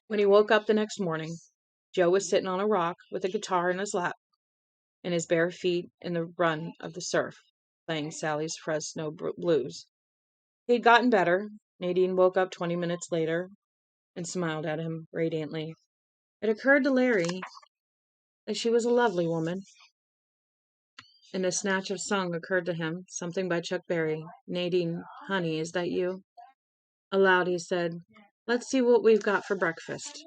When he woke up the next morning, Joe was sitting on a rock with a guitar in his lap and his bare feet in the run of the surf, playing Sally's Fresno blues. He had gotten better. Nadine woke up 20 minutes later and smiled at him radiantly. It occurred to Larry that she was a lovely woman, and a snatch of song occurred to him, something by Chuck Berry. Nadine, honey, is that you? Aloud he said, let's see what we've got for breakfast.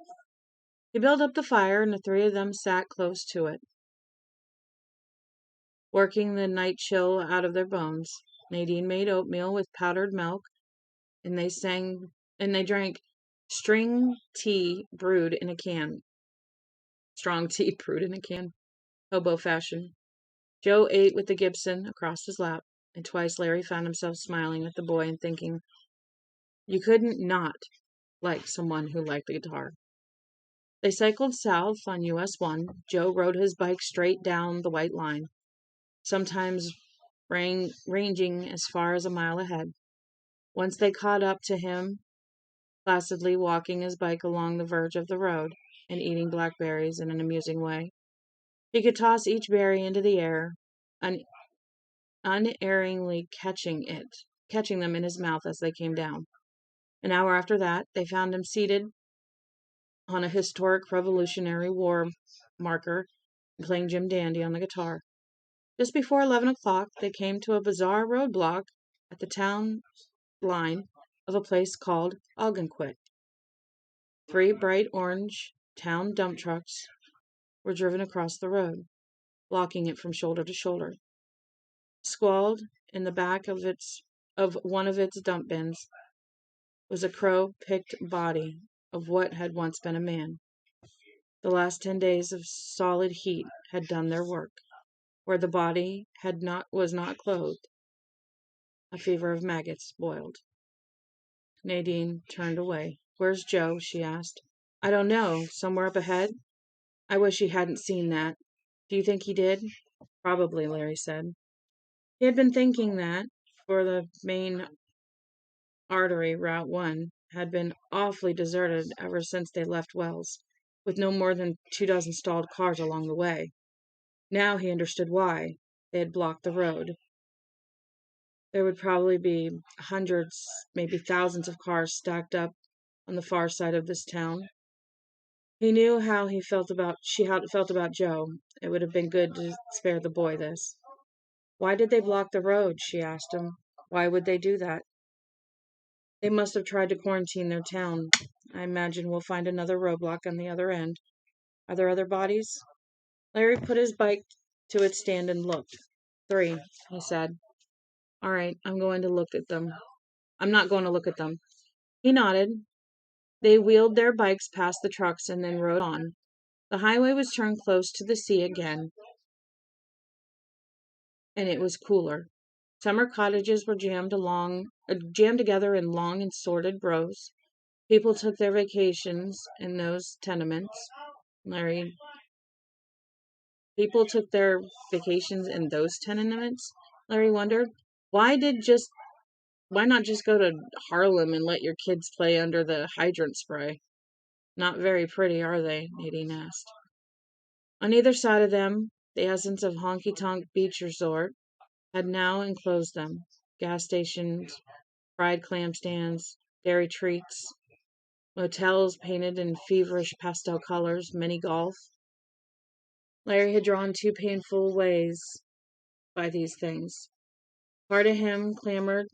He built up the fire, and the three of them sat close to it, working the night chill out of their bones. Nadine made oatmeal with powdered milk, and they drank strong tea brewed in a can, hobo fashion. Joe ate with the Gibson across his lap, and twice Larry found himself smiling at the boy and thinking, you couldn't not like someone who liked the guitar. They cycled south on US 1. Joe rode his bike straight down the white line, sometimes ranging as far as a mile ahead. Once they caught up to him, placidly walking his bike along the verge of the road and eating blackberries in an amusing way. He could toss each berry into the air, unerringly catching them in his mouth as they came down. An hour after that, they found him seated on a historic Revolutionary War marker and playing Jim Dandy on the guitar. Just before 11 o'clock, they came to a bizarre roadblock at the town line of a place called Algonquin. 3 bright orange town dump trucks were driven across the road, blocking it from shoulder to shoulder. Squalled in the back of one of its dump bins was a crow-picked body of what had once been a man. The last 10 days of solid heat had done their work. Where the body was not clothed, a fever of maggots boiled. Nadine turned away. Where's Joe? She asked. I don't know. Somewhere up ahead? I wish he hadn't seen that. Do you think he did? Probably, Larry said. He had been thinking that, for the main artery, Route 1, had been awfully deserted ever since they left Wells, with no more than 24 stalled cars along the way. Now he understood why they had blocked the road. There would probably be hundreds, maybe thousands of cars stacked up on the far side of this town. He knew how she felt about Joe. It would have been good to spare the boy this. Why did they block the road? She asked him. Why would they do that? They must have tried to quarantine their town. I imagine we'll find another roadblock on the other end. Are there other bodies? Larry put his bike to its stand and looked. 3, he said. All right, I'm not going to look at them. He nodded. They wheeled their bikes past the trucks and then rode on. The highway was turned close to the sea again, and it was cooler. Summer cottages were jammed together in long and sordid rows. People took their vacations in those tenements. Larry wondered. Why not just go to Harlem and let your kids play under the hydrant spray? Not very pretty, are they? Nadine asked. On either side of them, the essence of honky-tonk beach resort had now enclosed them. Gas stations, fried clam stands, dairy treats, motels painted in feverish pastel colors, mini golf. Larry had drawn two painful ways by these things. Part of him clamored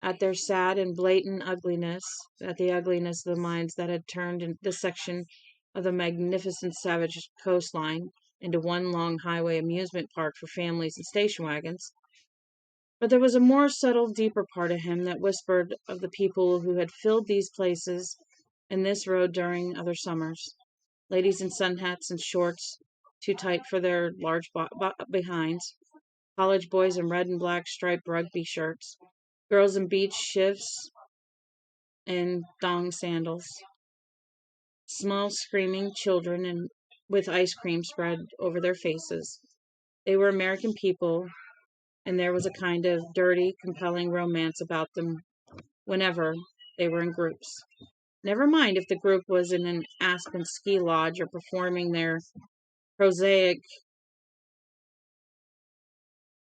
at their sad and blatant ugliness, at the ugliness of the minds that had turned this section of the magnificent savage coastline into one long highway amusement park for families and station wagons. But there was a more subtle, deeper part of him that whispered of the people who had filled these places and this road during other summers. Ladies in sun hats and shorts too tight for their large behinds, college boys in red and black striped rugby shirts, girls in beach shifts and thong sandals, small screaming children and with ice cream spread over their faces. They were American people, and there was a kind of dirty, compelling romance about them whenever they were in groups. Never mind if the group was in an Aspen ski lodge or performing their prosaic,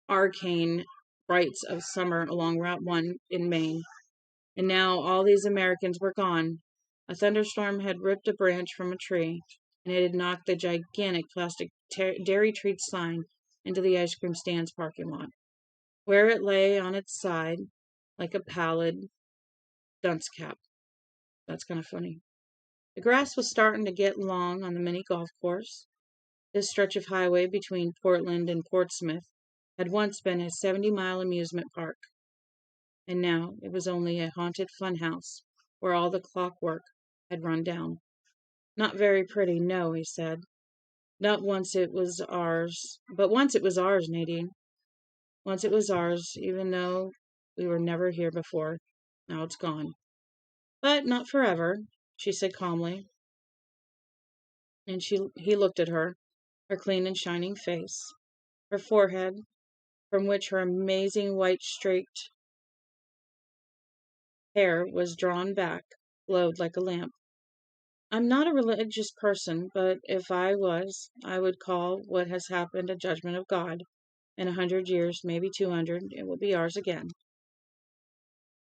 arcane rites of summer along Route 1 in Maine. And now all these Americans were gone. A thunderstorm had ripped a branch from a tree, and it had knocked the gigantic plastic dairy treat sign into the ice cream stand's parking lot, where it lay on its side like a pallid dunce cap. That's kind of funny. The grass was starting to get long on the mini golf course. This stretch of highway between Portland and Portsmouth had once been a 70-mile amusement park, and now it was only a haunted funhouse where all the clockwork had run down. Not very pretty, no, he said. Not once it was ours, but once it was ours, Nadine. Once it was ours, even though we were never here before. Now it's gone. But not forever, she said calmly, and he looked at her clean and shining face, her forehead, from which her amazing white streaked hair was drawn back, glowed like a lamp. I'm not a religious person, but if I was, I would call what has happened a judgment of God. In 100 years, maybe 200, it will be ours again.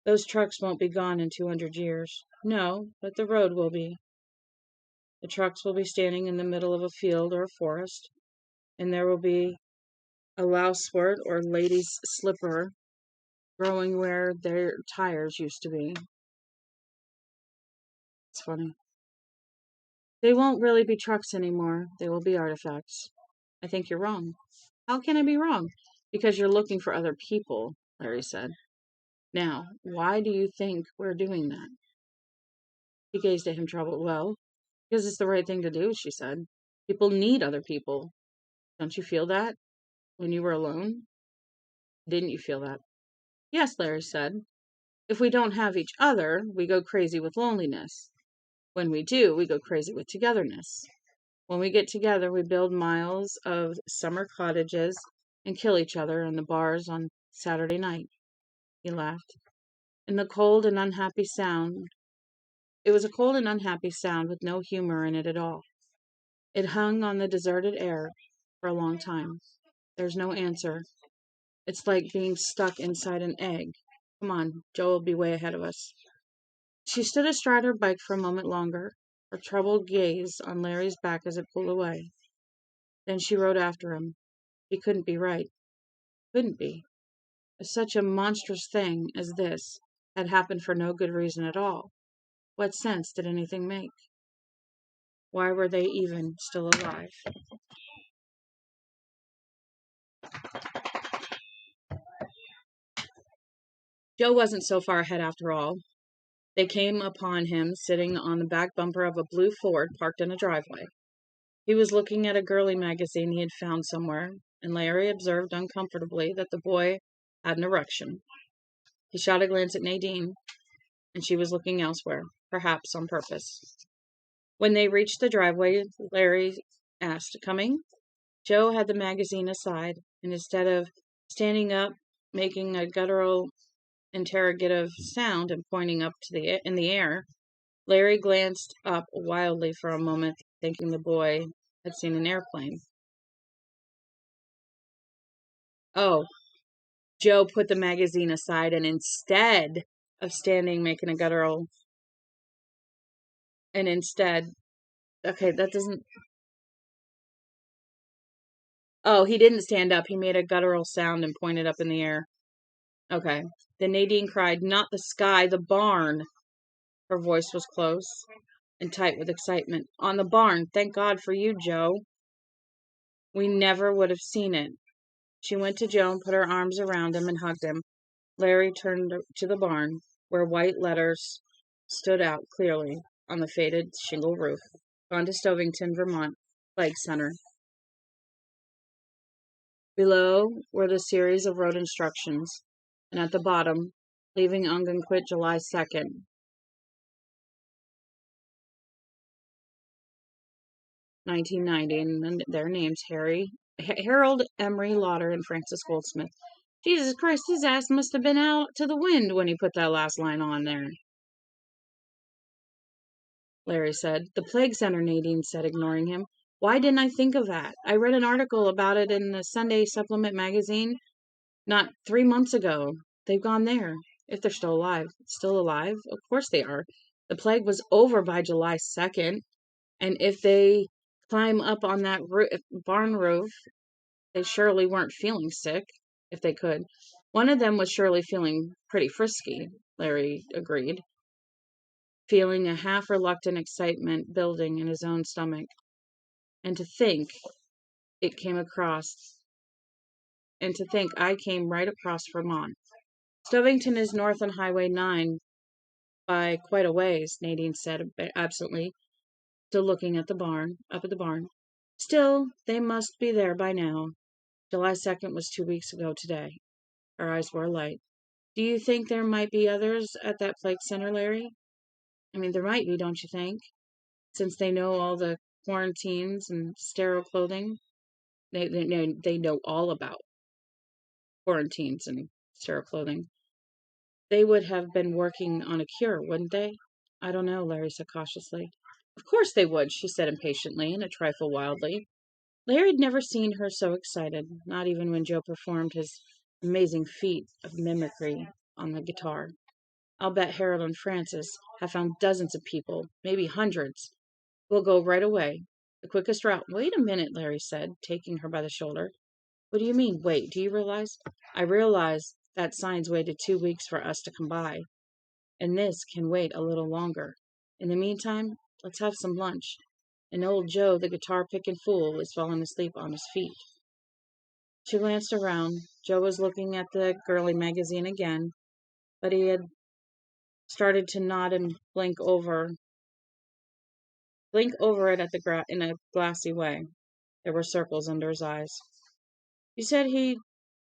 Those trucks won't be gone in 200 years. No, but the road will be. The trucks will be standing in the middle of a field or a forest, and there will be a lousewort or lady's slipper growing where their tires used to be. It's funny. They won't really be trucks anymore. They will be artifacts. I think you're wrong. How can I be wrong? Because you're looking for other people, Larry said. Now, why do you think we're doing that? He gazed at him troubled. Well, because it's the right thing to do, she said. People need other people. Don't you feel that when you were alone? Didn't you feel that? Yes, Larry said. If we don't have each other, we go crazy with loneliness. When we do, we go crazy with togetherness. When we get together, we build miles of summer cottages and kill each other in the bars on Saturday night. He laughed. And the cold and unhappy sound. It was a cold and unhappy sound with no humor in it at all. It hung on the deserted air for a long time. There's no answer. It's like being stuck inside an egg. Come on, Joe will be way ahead of us. She stood astride her bike for a moment longer, her troubled gaze on Larry's back as it pulled away. Then she rode after him. He couldn't be right. Couldn't be. Such a monstrous thing as this had happened for no good reason at all. What sense did anything make? Why were they even still alive? Joe wasn't so far ahead after all. They came upon him sitting on the back bumper of a blue Ford parked in a driveway. He was looking at a girly magazine he had found somewhere, and Larry observed uncomfortably that the boy had an erection. He shot a glance at Nadine, and she was looking elsewhere, perhaps on purpose. When they reached the driveway, Larry asked, "Coming?" Joe had the magazine aside, and instead of standing up, making a guttural interrogative sound and pointing up to in the air, Larry glanced up wildly for a moment, thinking the boy had seen an airplane. Oh, Joe put the magazine aside, and instead of standing, making a guttural, okay, that doesn't, Oh, he didn't stand up. He made a guttural sound and pointed up in the air. Okay. Then Nadine cried, "Not the sky, the barn." Her voice was close and tight with excitement. "On the barn. Thank God for you, Joe. We never would have seen it." She went to Joe and put her arms around him and hugged him. Larry turned to the barn, where white letters stood out clearly on the faded shingle roof. "Gone to Stovington, Vermont. Flagg Center." Below were the series of road instructions, and at the bottom, "Leaving Ungunquit July 2nd, 1990, and then their names, Harold Emery Lauder and Francis Goldsmith. Jesus Christ, his ass must have been out to the wind when he put that last line on there, Larry said. "The Plague Center," Nadine said, ignoring him. "Why didn't I think of that? I read an article about it in the Sunday Supplement magazine not 3 months ago. They've gone there. If they're still alive." "Still alive? Of course they are. The plague was over by July 2nd. And if they climb up on that barn roof, they surely weren't feeling sick, if they could." "One of them was surely feeling pretty frisky," Larry agreed, feeling a half-reluctant excitement building in his own stomach. And to think it came across, and to think I came right across Vermont. "Stovington is north on Highway 9 by quite a ways," Nadine said absently, still looking at the barn, up at the barn. "Still, they must be there by now. July 2nd was 2 weeks ago today." Her eyes were alight. "Do you think there might be others at that Plague Center, Larry? I mean, there might be, don't you think? Since they know all the quarantines and sterile clothing. They know all about quarantines and sterile clothing. They would have been working on a cure, wouldn't they?" "I don't know," Larry said cautiously. "Of course they would," she said impatiently and a trifle wildly. Larry had never seen her so excited, not even when Joe performed his amazing feat of mimicry on the guitar. "I'll bet Harold and Francis have found dozens of people, maybe hundreds. We'll go right away. The quickest route." "Wait a minute," Larry said, taking her by the shoulder. "What do you mean, wait? Do you realize?" "I realize that sign's waited 2 weeks for us to come by, and this can wait a little longer. In the meantime, let's have some lunch. And old Joe, the guitar-picking fool, is falling asleep on his feet." She glanced around. Joe was looking at the girly magazine again, but he had started to nod and blink over it at in a glassy way. There were circles under his eyes. "You said he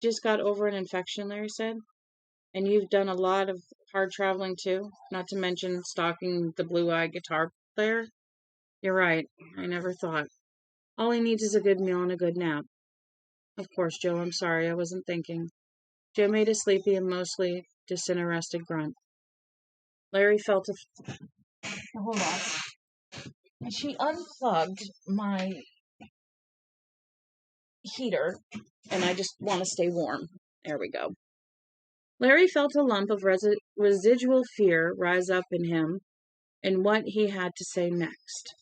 just got over an infection," Larry said. "And you've done a lot of hard traveling too, not to mention stalking the blue-eyed guitar player?" "You're right. I never thought. All he needs is a good meal and a good nap." "Of course, Joe. I'm sorry. I wasn't thinking." Joe made a sleepy and mostly disinterested grunt. Larry felt a... Hold on. She unplugged my heater, and I just want to stay warm. There we go. Larry felt a lump of residual fear rise up in him and what he had to say next.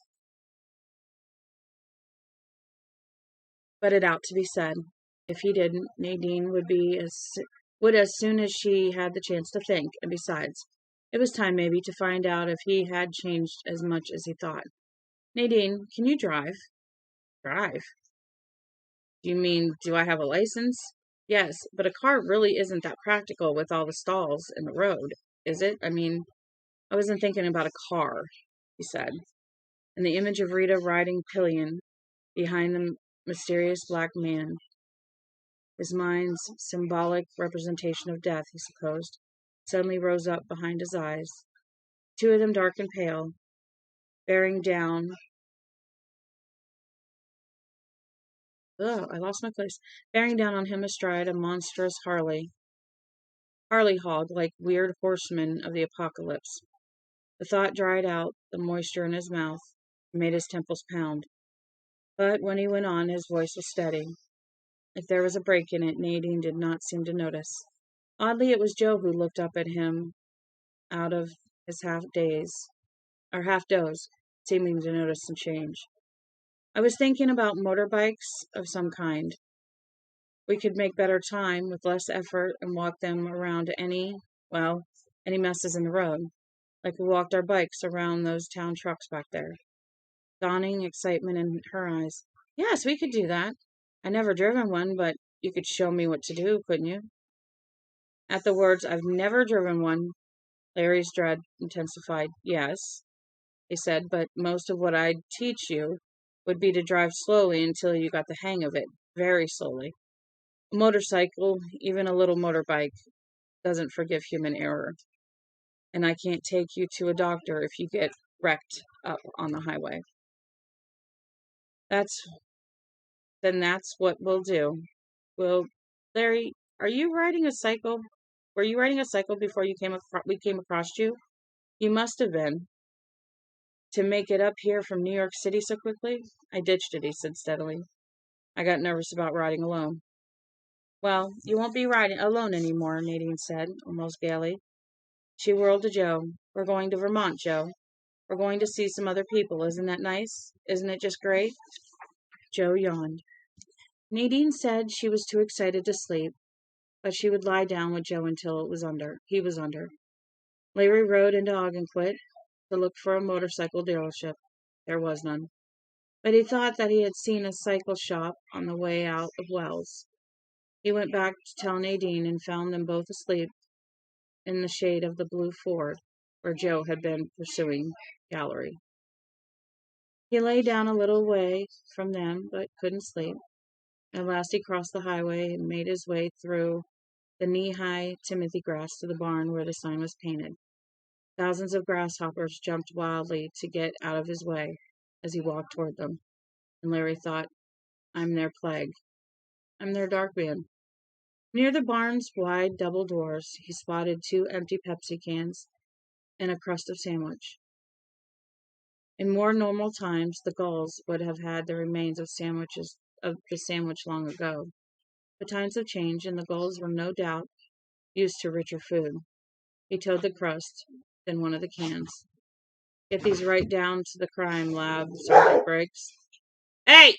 But it ought to be said. If he didn't, Nadine would as soon as she had the chance to think, and besides, it was time maybe to find out if he had changed as much as he thought. "Nadine, can you drive?" "Drive? Do you mean, do I have a license?" "Yes, but a car really isn't that practical with all the stalls in the road, is it? I mean, I wasn't thinking about a car," he said, and the image of Rita riding pillion behind the mysterious black man, his mind's symbolic representation of death, he supposed, suddenly rose up behind his eyes, two of them dark and pale, bearing down on him astride a monstrous Harley hog, like weird horsemen of the apocalypse. The thought dried out the moisture in his mouth and made his temples pound. But when he went on, his voice was steady. If there was a break in it, Nadine did not seem to notice. Oddly, it was Joe who looked up at him out of his half doze, seeming to notice some change. I was thinking about motorbikes of some kind. We could make better time with less effort and walk them around any messes in the road, like we walked our bikes around those town trucks back there. Dawning excitement in her eyes. Yes, we could do that. I never driven one, but you could show me what to do, couldn't you? At the words, I've never driven one, Larry's dread intensified. Yes, he said, but most of what I'd teach you would be to drive slowly until you got the hang of it, very slowly. A motorcycle, even a little motorbike, doesn't forgive human error. And I can't take you to a doctor if you get wrecked up on the highway. That's that's what we'll do. Well, Larry, are you riding a cycle? Were you riding a cycle before we came across you? You must have been. To make it up here from New York City so quickly? I ditched it, he said steadily. I got nervous about riding alone. Well, you won't be riding alone anymore, Nadine said, almost gaily. She whirled to Joe. We're going to Vermont, Joe. We're going to see some other people. Isn't that nice? Isn't it just great? Joe yawned. Nadine said she was too excited to sleep, but she would lie down with Joe until he was under. Larry rode into Ogunquit to look for a motorcycle dealership. There was none. But he thought that he had seen a cycle shop on the way out of Wells. He went back to tell Nadine and found them both asleep in the shade of the blue Ford, where Joe had been pursuing Gallery. He lay down a little way from them, but couldn't sleep. At last he crossed the highway and made his way through the knee-high timothy grass to the barn where the sign was painted. Thousands of grasshoppers jumped wildly to get out of his way as he walked toward them. And Larry thought, I'm their plague. I'm their dark man. Near the barn's wide double doors, he spotted 2 empty Pepsi cans and a crust of sandwich. In more normal times, the gulls would have had the remains of the sandwich long ago. But times have changed, and the gulls were no doubt used to richer food. He towed the crust, then one of the cans. Get these right down to the crime lab, Sergeant Briggs. Hey!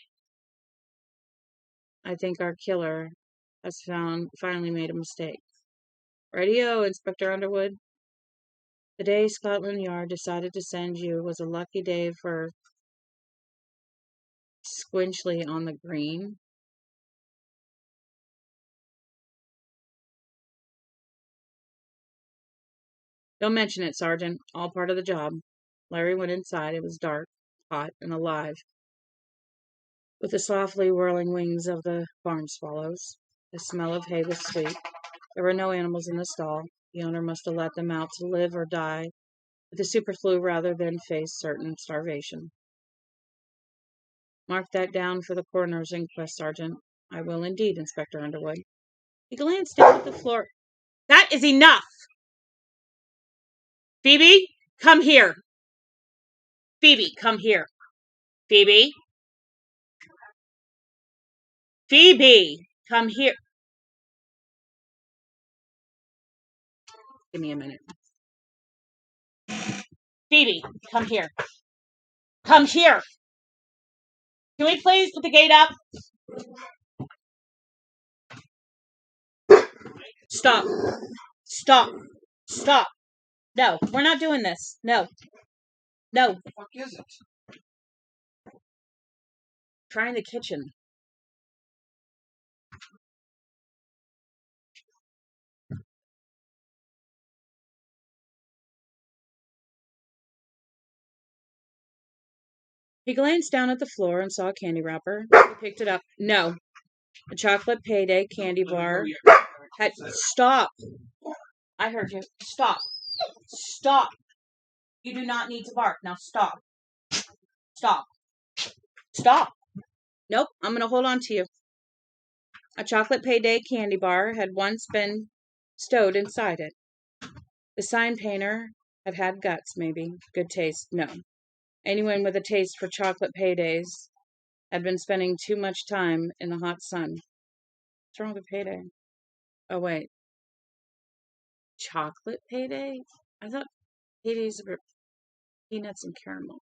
I think our killer has finally made a mistake. Radio, Inspector Underwood. The day Scotland Yard decided to send you was a lucky day for Squinchley on the Green. Don't mention it, Sergeant. All part of the job. Larry went inside. It was dark, hot, and alive, with the softly whirling wings of the barn swallows. The smell of hay was sweet. There were no animals in the stall. The owner must have let them out to live or die with the superflu rather than face certain starvation. Mark that down for the coroner's inquest, Sergeant. I will indeed, Inspector Underwood. He glanced down at the floor. That is enough! Phoebe, come here. Phoebe, come here. Phoebe? Phoebe, come here. Give me a minute. Phoebe, come here. Come here. Can we please put the gate up? Stop. Stop. Stop. No, we're not doing this. No. No. What the fuck is it? Try in the kitchen. He glanced down at the floor and saw a candy wrapper. He picked it up. No. A chocolate payday candy bar. Stop. I heard you. Stop. Stop. You do not need to bark. Now stop. Stop. Stop. Nope. I'm going to hold on to you. A chocolate payday candy bar had once been stowed inside it. The sign painter had guts, maybe. Good taste, no. Anyone with a taste for chocolate paydays had been spending too much time in the hot sun. What's wrong with payday? Oh, wait. Chocolate payday? I thought paydays were peanuts and caramel.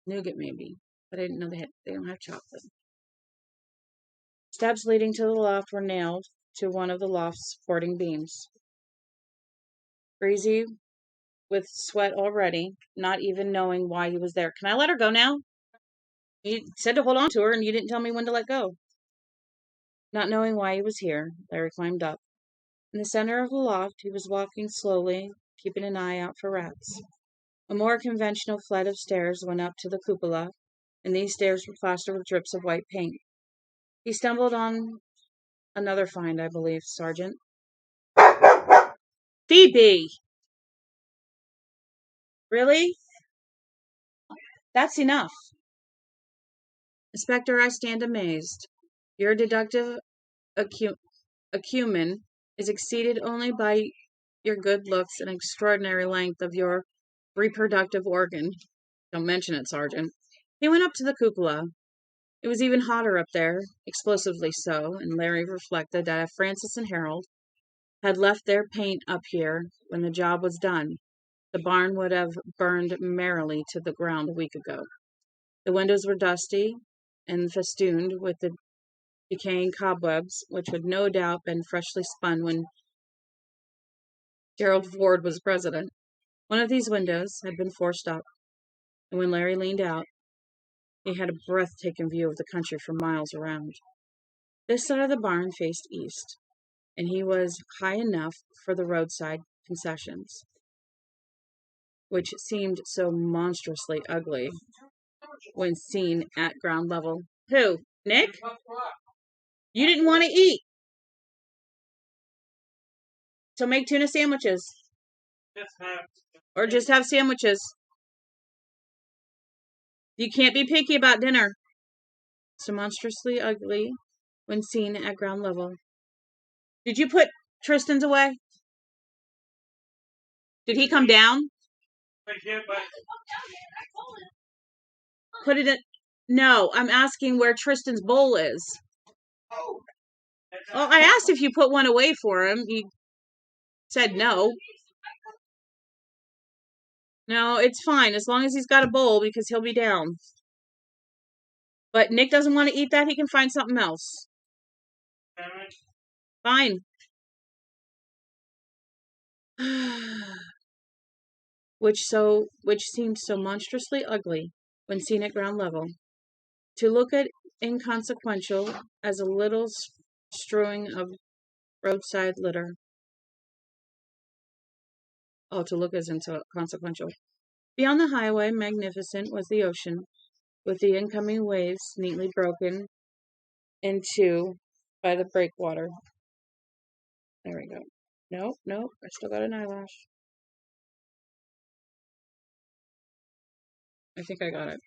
Nougat, maybe. But I didn't know they don't have chocolate. Steps leading to the loft were nailed to one of the loft's supporting beams. Breezy, with sweat already, not even knowing why he was there. Can I let her go now? You said to hold on to her, and you didn't tell me when to let go. Not knowing why he was here, Larry climbed up. In the center of the loft, he was walking slowly, keeping an eye out for rats. A more conventional flight of stairs went up to the cupola, and these stairs were plastered with drips of white paint. He stumbled on another find, I believe, Sergeant. Phoebe! Really? That's enough. Inspector, I stand amazed. Your deductive acumen is exceeded only by your good looks and extraordinary length of your reproductive organ. Don't mention it, Sergeant. He went up to the cupola. It was even hotter up there, explosively so, and Larry reflected that if Francis and Harold had left their paint up here when the job was done, the barn would have burned merrily to the ground a week ago. The windows were dusty and festooned with the decaying cobwebs, which had no doubt been freshly spun when Gerald Ford was president. One of these windows had been forced up, and when Larry leaned out, he had a breathtaking view of the country for miles around. This side of the barn faced east, and he was high enough for the roadside concessions, which seemed so monstrously ugly when seen at ground level. Who? Nick? You didn't want to eat. So make tuna sandwiches. Or just have sandwiches. You can't be picky about dinner. So monstrously ugly when seen at ground level. Did you put Tristan's away? Did he come down? Put it in. No, I'm asking where Tristan's bowl is. Well, I asked if you put one away for him. You said no. No, it's fine as long as he's got a bowl because he'll be down. But Nick doesn't want to eat that. He can find something else. Fine. which seemed so monstrously ugly when seen at ground level. To look at inconsequential as a little strewing of roadside litter. Oh, to look as inconsequential. Beyond the highway, magnificent, was the ocean, with the incoming waves neatly broken into by the breakwater. There we go. Nope, I still got an eyelash. I think I got it.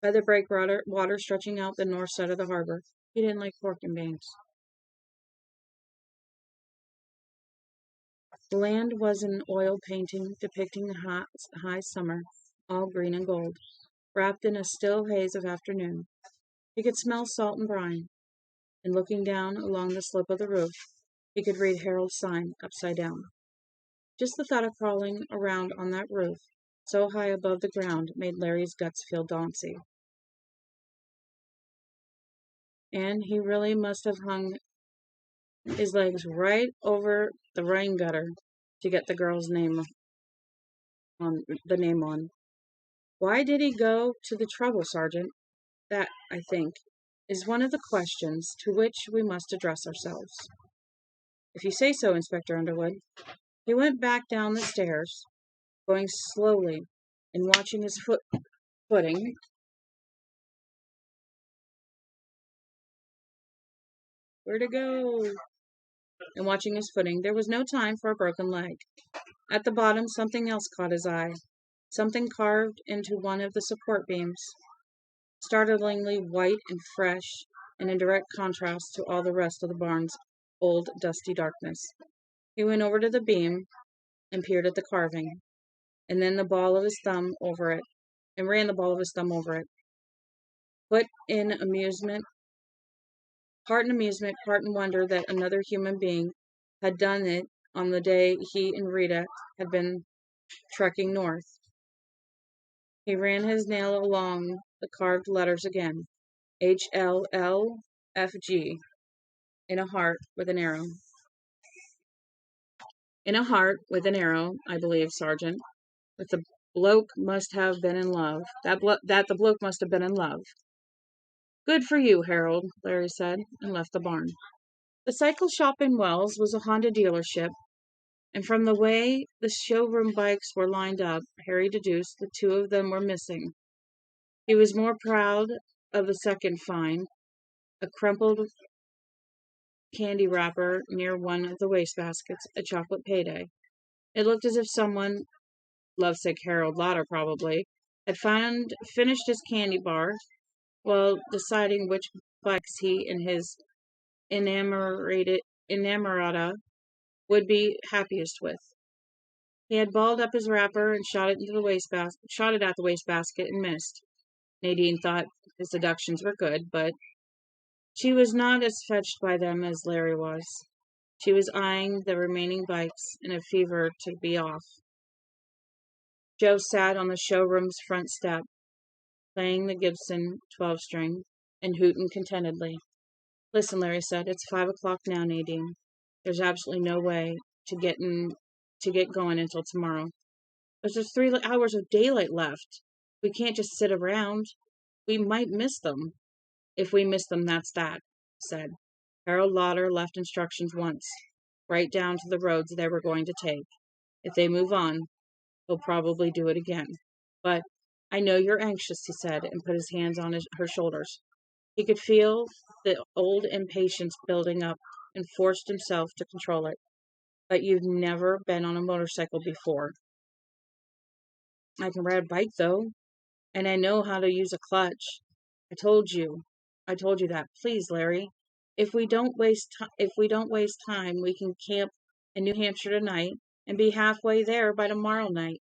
By the breakwater, water stretching out the north side of the harbor. He didn't like pork and beans. The land was an oil painting depicting the high summer, all green and gold, wrapped in a still haze of afternoon. He could smell salt and brine, and looking down along the slope of the roof, he could read Harold's sign upside down. Just the thought of crawling around on that roof, so high above the ground, made Larry's guts feel dauncy. And he really must have hung his legs right over the rain gutter to get the girl's name on. Why did he go to the trouble, Sergeant? That, I think, is one of the questions to which we must address ourselves. If you say so, Inspector Underwood. He went back down the stairs, going slowly and watching his footing. Where to go? And watching his footing, there was no time for a broken leg. At the bottom, something else caught his eye. Something carved into one of the support beams, startlingly white and fresh, and in direct contrast to all the rest of the barn's old, dusty darkness. He went over to the beam and peered at the carving, and then ran the ball of his thumb over it. Part in amusement, part in wonder that another human being had done it on the day he and Rita had been trekking north. He ran his nail along the carved letters again. HLLFG, in a heart with an arrow. In a heart with an arrow, I believe, Sergeant. But the bloke must have been in love. That the bloke must have been in love. Good for you, Harold, Larry said, and left the barn. The cycle shop in Wells was a Honda dealership, and from the way the showroom bikes were lined up, Harry deduced the two of them were missing. He was more proud of the second find, a crumpled candy wrapper near one of the wastebaskets, a chocolate payday. It looked as if someone, lovesick Harold Lauder probably, had finished his candy bar while deciding which bikes he and his enamorada would be happiest with. He had balled up his wrapper and shot it at the wastebasket and missed. Nadine thought his deductions were good, but she was not as fetched by them as Larry was. She was eyeing the remaining bikes in a fever to be off. Joe sat on the showroom's front step, playing the Gibson 12-string and hooting contentedly. Listen, Larry said, it's 5 o'clock now, Nadine. There's absolutely no way to get going until tomorrow. But there's 3 hours of daylight left. We can't just sit around. We might miss them. If we miss them, that's that, said. Harold Lauder left instructions once, right down to the roads they were going to take. If they move on, he'll probably do it again. But I know you're anxious, he said, and put his hands on her shoulders. He could feel the old impatience building up and forced himself to control it. But you've never been on a motorcycle before. I can ride a bike, though, and I know how to use a clutch. I told you that. Please, Larry. If we don't waste time, we can camp in New Hampshire tonight and be halfway there by tomorrow night.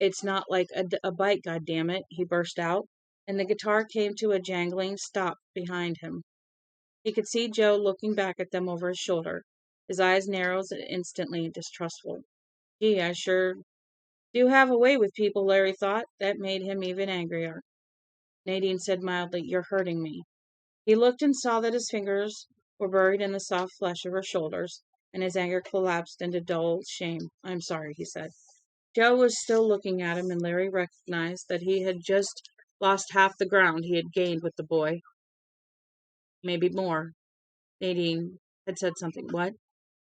It's not like a bike, goddammit, he burst out, and the guitar came to a jangling stop behind him. He could see Joe looking back at them over his shoulder, his eyes narrowed and instantly distrustful. Gee, I sure do have a way with people, Larry thought. That made him even angrier. Nadine said mildly, You're hurting me. He looked and saw that his fingers were buried in the soft flesh of her shoulders, and his anger collapsed into dull shame. I'm sorry, he said. Joe was still looking at him, and Larry recognized that he had just lost half the ground he had gained with the boy. Maybe more. Nadine had said something. What?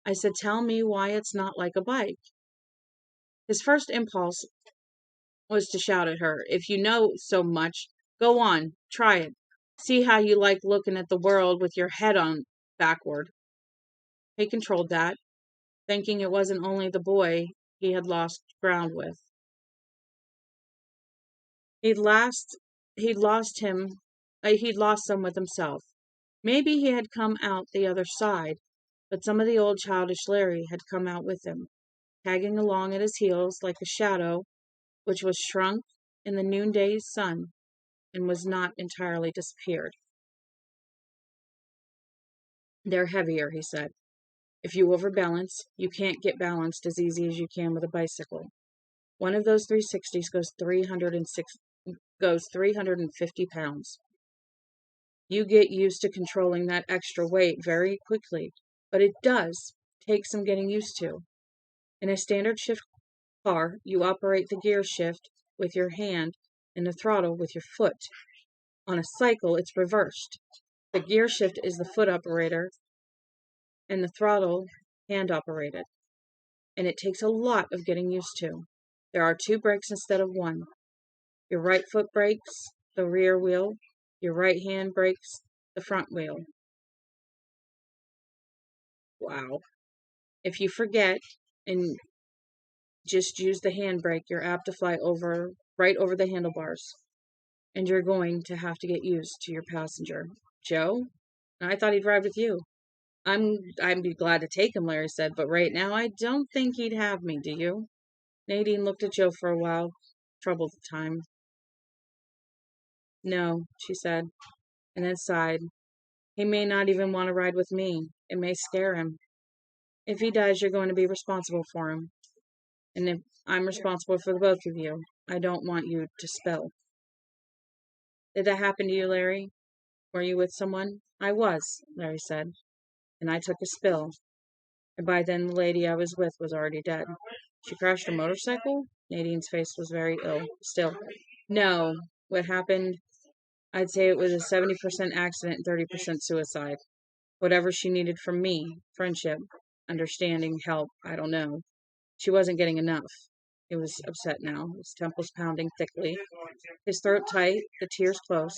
I said, tell me why it's not like a bike. His first impulse was to shout at her. If you know so much, go on, try it. See how you like looking at the world with your head on backward. He controlled that, thinking it wasn't only the boy he had lost ground with. He'd lost some with himself. Maybe he had come out the other side, but some of the old childish Larry had come out with him, tagging along at his heels like a shadow which was shrunk in the noonday sun and was not entirely disappeared. They're heavier, he said. If you overbalance, you can't get balanced as easy as you can with a bicycle. One of those 360s goes 350 pounds. You get used to controlling that extra weight very quickly, but it does take some getting used to. In a standard shift car, you operate the gear shift with your hand and the throttle with your foot. On a cycle, it's reversed. The gear shift is the foot operator and the throttle hand operated. And it takes a lot of getting used to. There are 2 brakes instead of 1. Your right foot brakes the rear wheel. Your right hand brakes the front wheel. Wow. If you forget and just use the handbrake, you're apt to fly right over the handlebars. And you're going to have to get used to your passenger. Joe? I thought he'd ride with you. I'd be glad to take him, Larry said, but right now I don't think he'd have me, do you? Nadine looked at Joe for a while, troubled at the time. No, she said, and then sighed. He may not even want to ride with me. It may scare him. If he does, you're going to be responsible for him. And if I'm responsible for the both of you, I don't want you to spill. Did that happen to you, Larry? Were you with someone? I was, Larry said, and I took a spill. And by then the lady I was with was already dead. She crashed a motorcycle? Nadine's face was very ill. Still. No. What happened? I'd say it was a 70% accident and 30% suicide. Whatever she needed from me, friendship, understanding, help, I don't know. She wasn't getting enough. He was upset now, his temples pounding thickly, his throat tight, the tears close.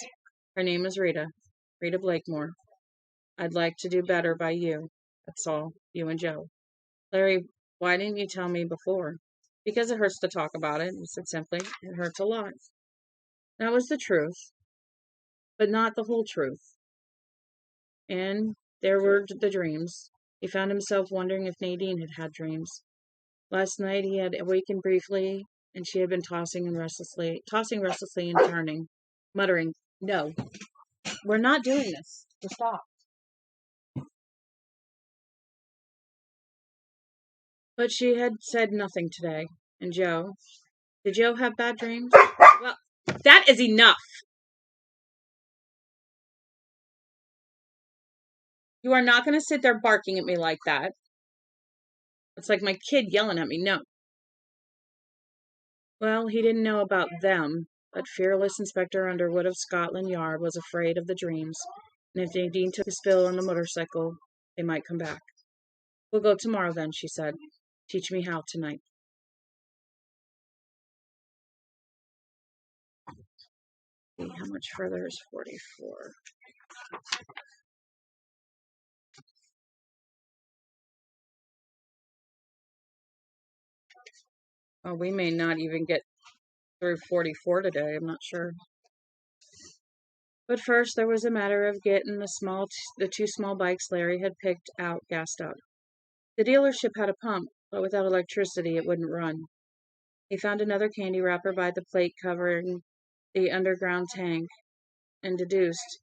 Her name is Rita. Rita Blakemore. I'd like to do better by you. That's all. You and Joe. Larry, why didn't you tell me before? Because it hurts to talk about it, he said simply. It hurts a lot. That was the truth, but not the whole truth. And there were the dreams. He found himself wondering if Nadine had had dreams. Last night he had awakened briefly, and she had been tossing restlessly and turning, muttering, "No, we're not doing this. Just stop." But she had said nothing today. And Joe? Did Joe have bad dreams? Well, that is enough. You are not going to sit there barking at me like that. It's like my kid yelling at me. No. Well, he didn't know about them, but fearless Inspector Underwood of Scotland Yard was afraid of the dreams, and if Nadine took a spill on the motorcycle, they might come back. We'll go tomorrow then, she said. Teach me how tonight. How much further is 44? Oh, we may not even get through 44 today. I'm not sure. But first, there was a matter of getting the two small bikes Larry had picked out gassed up. The dealership had a pump, but without electricity, it wouldn't run. He found another candy wrapper by the plate covering the underground tank and deduced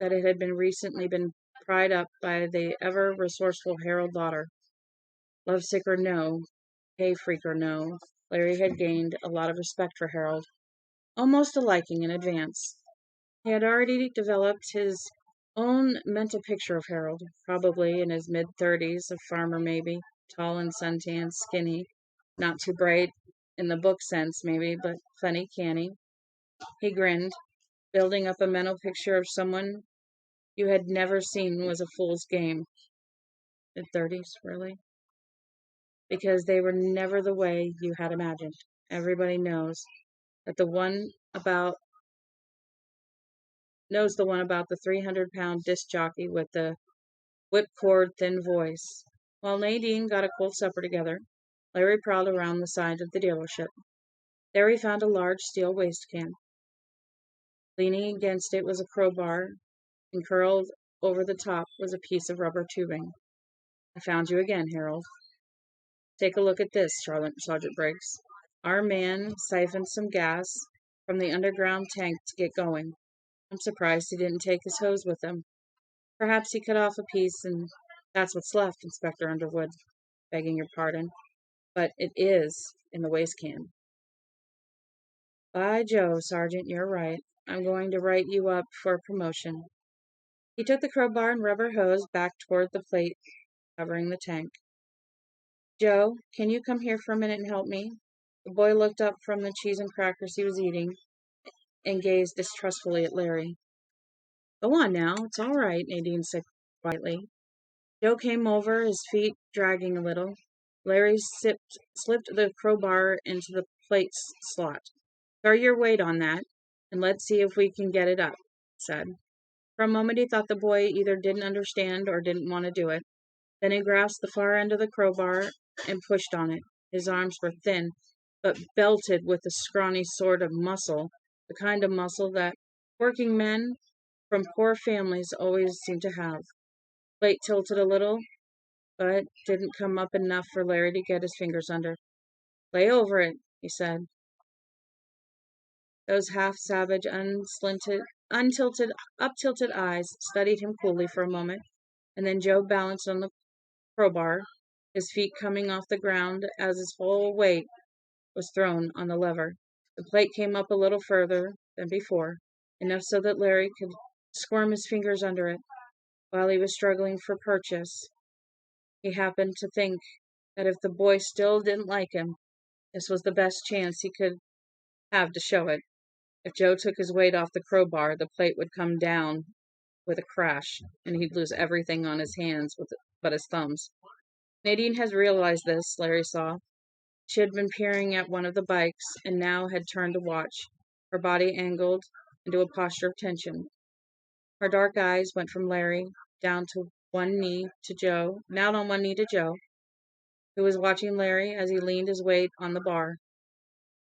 that it had recently been pried up by the ever-resourceful Harold Lauder. Lovesick or no, hay freak or no, Larry had gained a lot of respect for Harold, almost a liking in advance. He had already developed his own mental picture of Harold, probably in his mid-30s, a farmer maybe, tall and suntanned, skinny, not too bright in the book sense maybe, but plenty canny. He grinned, building up a mental picture of someone you had never seen was a fool's game. Mid-30s, really? Because they were never the way you had imagined. Everybody knows the one about the 300-pound disc jockey with the whipcord thin voice. While Nadine got a cold supper together, Larry prowled around the side of the dealership. There he found a large steel waste can. Leaning against it was a crowbar, and curled over the top was a piece of rubber tubing. I found you again, Harold. Take a look at this, Sergeant Briggs. Our man siphoned some gas from the underground tank to get going. I'm surprised he didn't take his hose with him. Perhaps he cut off a piece, and that's what's left, Inspector Underwood. Begging your pardon, but it is in the waste can. By Jove, Sergeant, you're right. I'm going to write you up for a promotion. He took the crowbar and rubber hose back toward the plate covering the tank. Joe, can you come here for a minute and help me? The boy looked up from the cheese and crackers he was eating and gazed distrustfully at Larry. Go on now, it's all right, Nadine said quietly. Joe came over, his feet dragging a little. Larry slipped the crowbar into the plate slot. Throw your weight on that, and let's see if we can get it up, he said. For a moment he thought the boy either didn't understand or didn't want to do it. Then he grasped the far end of the crowbar and pushed on it. His arms were thin, but belted with a scrawny sort of muscle, the kind of muscle that working men from poor families always seem to have. Plate tilted a little, but didn't come up enough for Larry to get his fingers under. Lay over it, he said. Those half-savage, up-tilted eyes studied him coolly for a moment, and then Joe balanced on the crowbar, his feet coming off the ground as his whole weight was thrown on the lever. The plate came up a little further than before. enough so that Larry could squirm his fingers under it. While he was struggling for purchase, he happened to think that if the boy still didn't like him, this was the best chance he could have to show it. If Joe took his weight off the crowbar, the plate would come down with a crash, and he'd lose everything on his hands but his thumbs. Nadine had realized this, Larry saw. She had been peering at one of the bikes and now had turned to watch, her body angled into a posture of tension. Her dark eyes went from Larry down to one knee to Joe, down on one knee to Joe, who was watching Larry as he leaned his weight on the bar.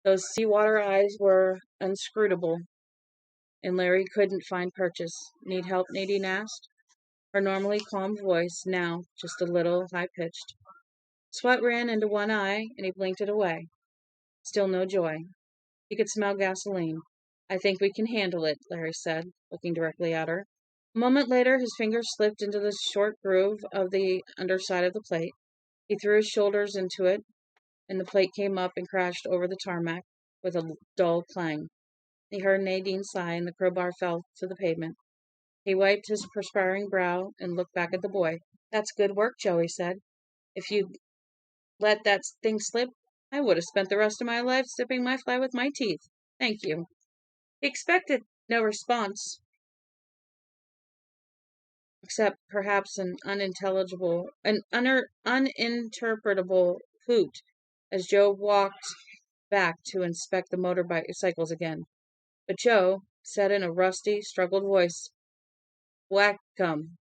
Those seawater eyes were inscrutable, and Larry couldn't find purchase. Need help? Nadine asked, her normally calm voice now just a little high-pitched. Sweat ran into one eye, and he blinked it away. Still no joy. He could smell gasoline. I think we can handle it, Larry said, looking directly at her. A moment later, his fingers slipped into the short groove of the underside of the plate. He threw his shoulders into it, and the plate came up and crashed over the tarmac with a dull clang. He heard Nadine sigh, and the crowbar fell to the pavement. He wiped his perspiring brow and looked back at the boy. That's good work, Joe, he said. If you'd let that thing slip, I would have spent the rest of my life sipping my fly with my teeth. Thank you. He expected no response, except perhaps an uninterpretable hoot, as Joe walked back to inspect the motorcycles again. But Joe said in a rusty, struggled voice, Whack 'em.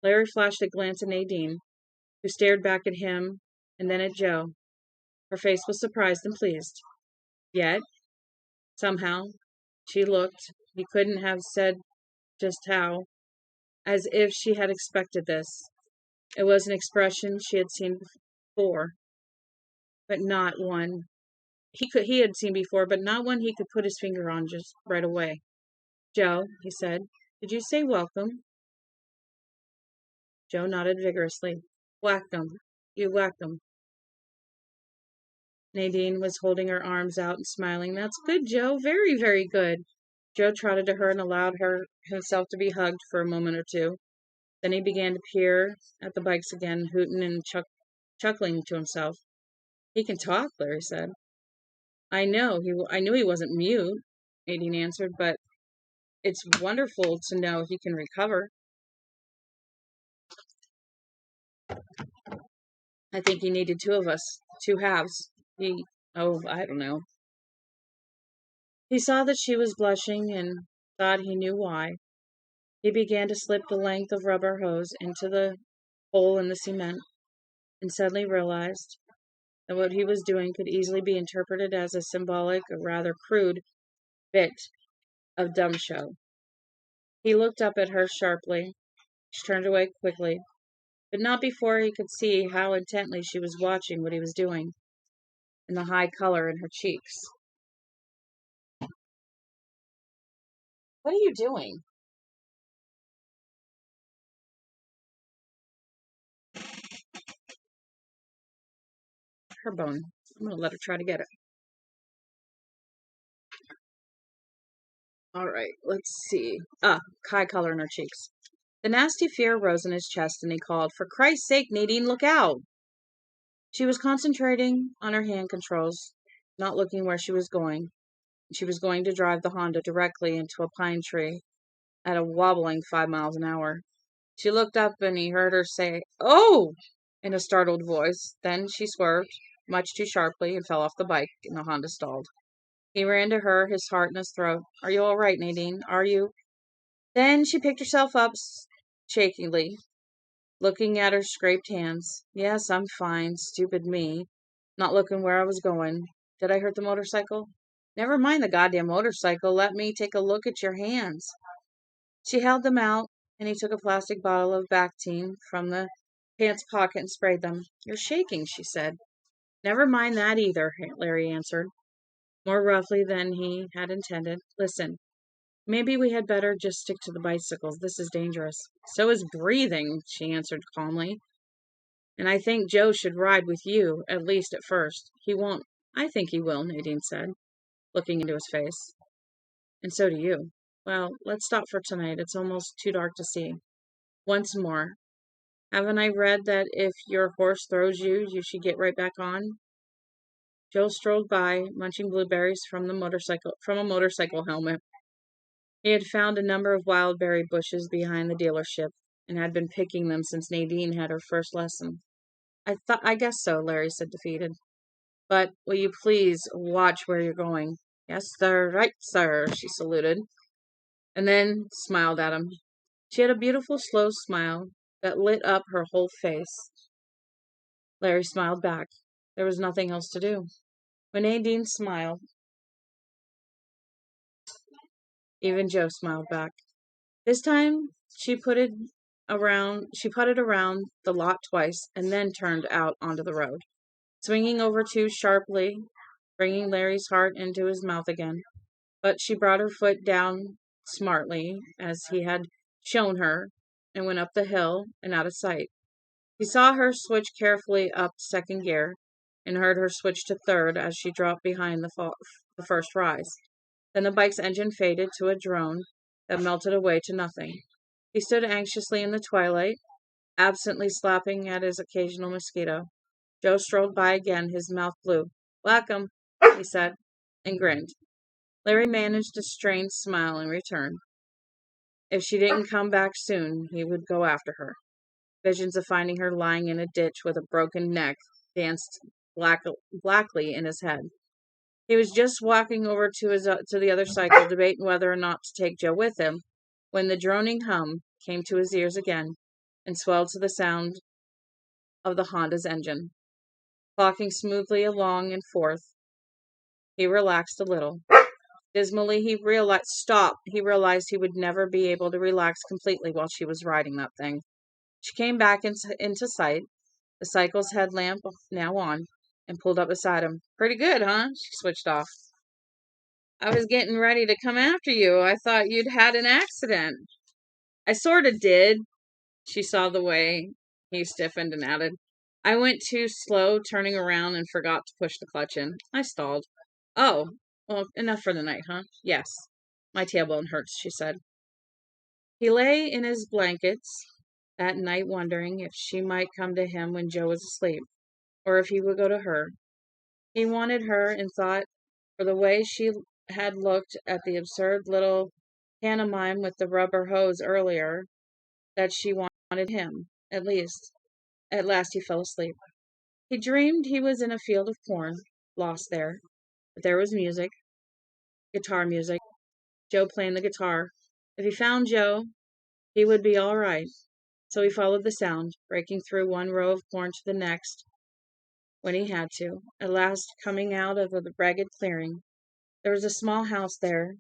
Larry flashed a glance at Nadine, who stared back at him and then at Joe. Her face was surprised and pleased. Yet, somehow, she looked, he couldn't have said just how, as if she had expected this. It was an expression she had seen before, but not one he had seen before, but not one he could put his finger on just right away. Joe, he said, did you say welcome? Joe nodded vigorously. Whacked 'em. You whacked 'em. Nadine was holding her arms out and smiling. That's good, Joe. Very, very good. Joe trotted to her and allowed himself to be hugged for a moment or two. Then he began to peer at the bikes again, hooting and chuckling to himself. He can talk, Larry said. I knew he wasn't mute, Nadine answered, but it's wonderful to know he can recover. I think he needed two of us, two halves. I don't know. He saw that she was blushing and thought he knew why. He began to slip the length of rubber hose into the hole in the cement and suddenly realized that what he was doing could easily be interpreted as a symbolic, or rather crude, bit of dumb show. He looked up at her sharply. She turned away quickly, but not before he could see how intently she was watching what he was doing, and the high color in her cheeks. What are you doing? Her bone. I'm going to let her try to get it. All right, let's see. High color in her cheeks. The nasty fear rose in his chest, and he called, For Christ's sake, Nadine, look out! She was concentrating on her hand controls, not looking where she was going. She was going to drive the Honda directly into a pine tree at a wobbling 5 miles an hour. She looked up and he heard her say, Oh! in a startled voice. Then she swerved, much too sharply, and fell off the bike, and the Honda stalled. He ran to her, his heart in his throat. Are you all right, Nadine? Are you? Then she picked herself up shakily, looking at her scraped hands. Yes, I'm fine. Stupid me. Not looking where I was going. Did I hurt the motorcycle? Never mind the goddamn motorcycle. Let me take a look at your hands. She held them out, and he took a plastic bottle of Bactine from the pants pocket and sprayed them. You're shaking, she said. Never mind that either, Larry answered, more roughly than he had intended. Listen, maybe we had better just stick to the bicycles. This is dangerous. So is breathing, she answered calmly. And I think Joe should ride with you, at least at first. He won't. I think he will, Nadine said, looking into his face. And so do you. Well, let's stop for tonight. It's almost too dark to see. Once more. Haven't I read that if your horse throws you, you should get right back on? Joe strolled by, munching blueberries from a motorcycle helmet. He had found a number of wild berry bushes behind the dealership, and had been picking them since Nadine had her first lesson. I guess so, Larry said, defeated. But will you please watch where you're going? Yes, sir, right, sir, she saluted, and then smiled at him. She had a beautiful, slow smile that lit up her whole face. Larry smiled back. There was nothing else to do. When Nadine smiled, even Joe smiled back. This time she putted around the lot twice and then turned out onto the road, swinging over too sharply, bringing Larry's heart into his mouth again. But she brought her foot down smartly, as he had shown her, and went up the hill and out of sight. He saw her switch carefully up second gear, and heard her switch to third as she dropped behind the first rise. Then the bike's engine faded to a drone that melted away to nothing. He stood anxiously in the twilight, absently slapping at his occasional mosquito. Joe strolled by again, his mouth blue. "Welcome," he said, and grinned. Larry managed a strained smile in return. If she didn't come back soon, he would go after her. Visions of finding her lying in a ditch with a broken neck danced blackly in his head. He was just walking over to the other cycle, debating whether or not to take Joe with him, when the droning hum came to his ears again, and swelled to the sound of the Honda's engine. Clocking smoothly along and forth, he relaxed a little. Dismally, he realized he would never be able to relax completely while she was riding that thing. She came back into sight, the cycle's headlamp now on, and pulled up beside him. "Pretty good, huh?" She switched off. "I was getting ready to come after you. I thought you'd had an accident." "I sort of did." She saw the way he stiffened and added, "I went too slow turning around and forgot to push the clutch in. I stalled." "Oh, well, enough for the night, huh?" "Yes. My tailbone hurts," she said. He lay in his blankets that night wondering if she might come to him when Joe was asleep, or if he would go to her. He wanted her, and thought, for the way she had looked at the absurd little pantomime with the rubber hose earlier, that she wanted him, at least. At last he fell asleep. He dreamed he was in a field of corn, lost there, but there was music, guitar music, Joe playing the guitar. If he found Joe, he would be all right. So he followed the sound, breaking through one row of corn to the next when he had to, at last coming out of the ragged clearing. There was a small house there,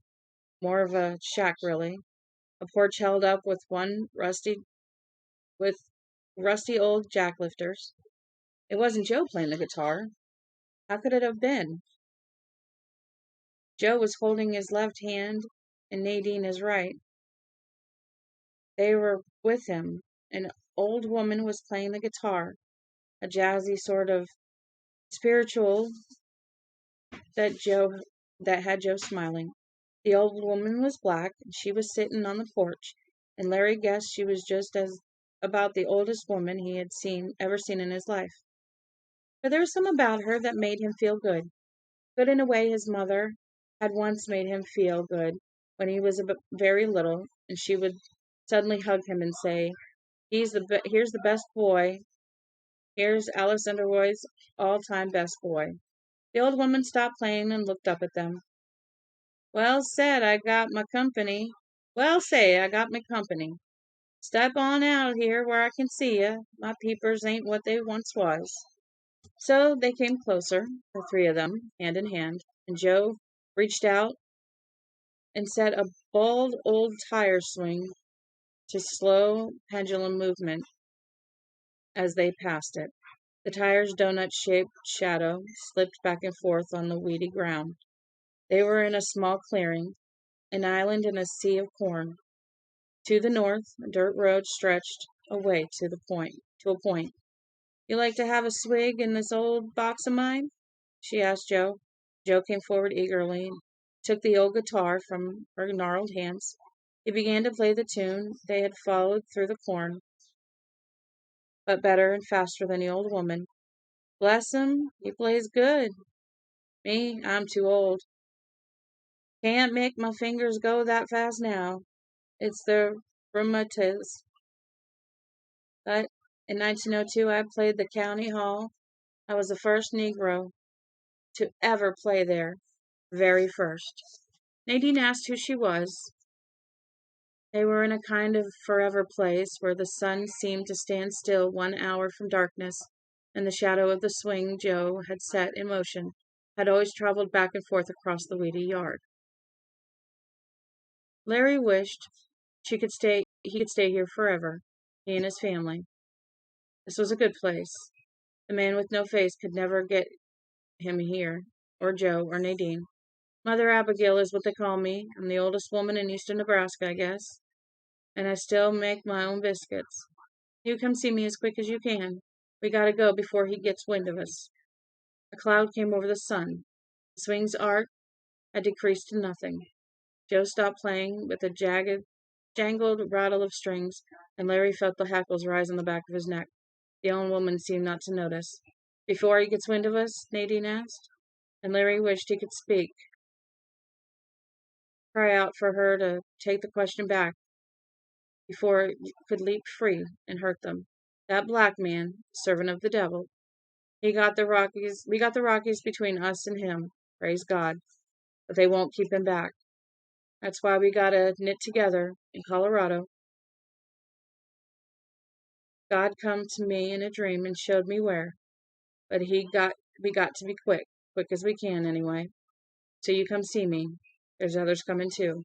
more of a shack really, a porch held up with rusty old jacklifters. It wasn't Joe playing the guitar. How could it have been? Joe was holding his left hand and Nadine his right. They were with him. An old woman was playing the guitar, a jazzy sort of spiritual that had Joe smiling. The old woman was black, and she was sitting on the porch, and Larry guessed she was just as about the oldest woman he had ever seen in his life. But there was something about her that made him feel good. Good in a way his mother had once made him feel good when he was very little, and she would suddenly hug him and say, here's the best boy. Here's Alice Underwood's all-time best boy." The old woman stopped playing and looked up at them. "Well said, I got my company. Well say, I got my company. Step on out here where I can see ya. My peepers ain't what they once was." So they came closer, the three of them, hand in hand, and Joe reached out and set a bald old tire swing to slow pendulum movement as they passed it. The tire's donut-shaped shadow slipped back and forth on the weedy ground. They were in a small clearing, an island in a sea of corn. To the north, a dirt road stretched away to a point. "You like to have a swig in this old box of mine?" she asked Joe. Joe came forward eagerly took the old guitar from her gnarled hands. He began to play the tune they had followed through the corn, but better and faster than the old woman. Bless him, he plays good. Me, I'm too old. Can't make my fingers go that fast now. It's the rheumatiz. But in 1902, I played the county hall. I was the first Negro to ever play there. Very first. Nadine asked who she was. They were in a kind of forever place where the sun seemed to stand still 1 hour from darkness, and the shadow of the swing Joe had set in motion had always traveled back and forth across the weedy yard. Larry wished he could stay here forever, he and his family. This was a good place. The man with no face could never get him here, or Joe, or Nadine. Mother Abigail is what they call me. I'm the oldest woman in eastern Nebraska, I guess, and I still make my own biscuits. You come see me as quick as you can. We gotta go before he gets wind of us. A cloud came over the sun. The swing's arc had decreased to nothing. Joe stopped playing with a jangled rattle of strings, and Larry felt the hackles rise on the back of his neck. The old woman seemed not to notice. Before he gets wind of us? Nadine asked, and Larry wished he could speak. Cry out for her to take the question back before it could leap free and hurt them. That black man, servant of the devil, we got the Rockies between us and him, praise God, but they won't keep him back. That's why we gotta knit together in Colorado. God come to me in a dream and showed me where, but we got to be quick as we can anyway. So you come see me. There's others coming too.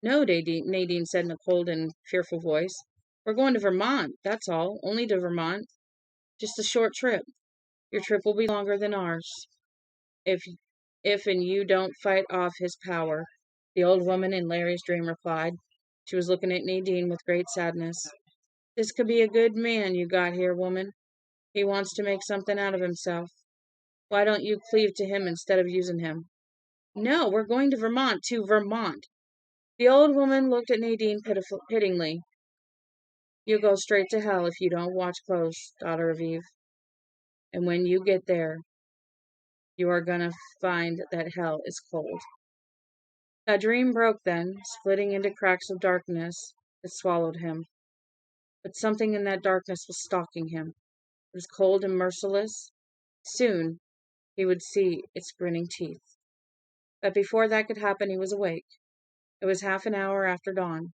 No, Nadine said in a cold and fearful voice. We're going to Vermont, that's all. Only to Vermont. Just a short trip. Your trip will be longer than ours. If and you don't fight off his power, the old woman in Larry's dream replied. She was looking at Nadine with great sadness. This could be a good man you got here, woman. He wants to make something out of himself. Why don't you cleave to him instead of using him? No, we're going to Vermont. The old woman looked at Nadine pityingly. You'll go straight to hell if you don't watch close, daughter of Eve. And when you get there, you are gonna find that hell is cold. That dream broke then, splitting into cracks of darkness that swallowed him. But something in that darkness was stalking him. It was cold and merciless. Soon he would see its grinning teeth. But before that could happen, he was awake. It was half an hour after dawn,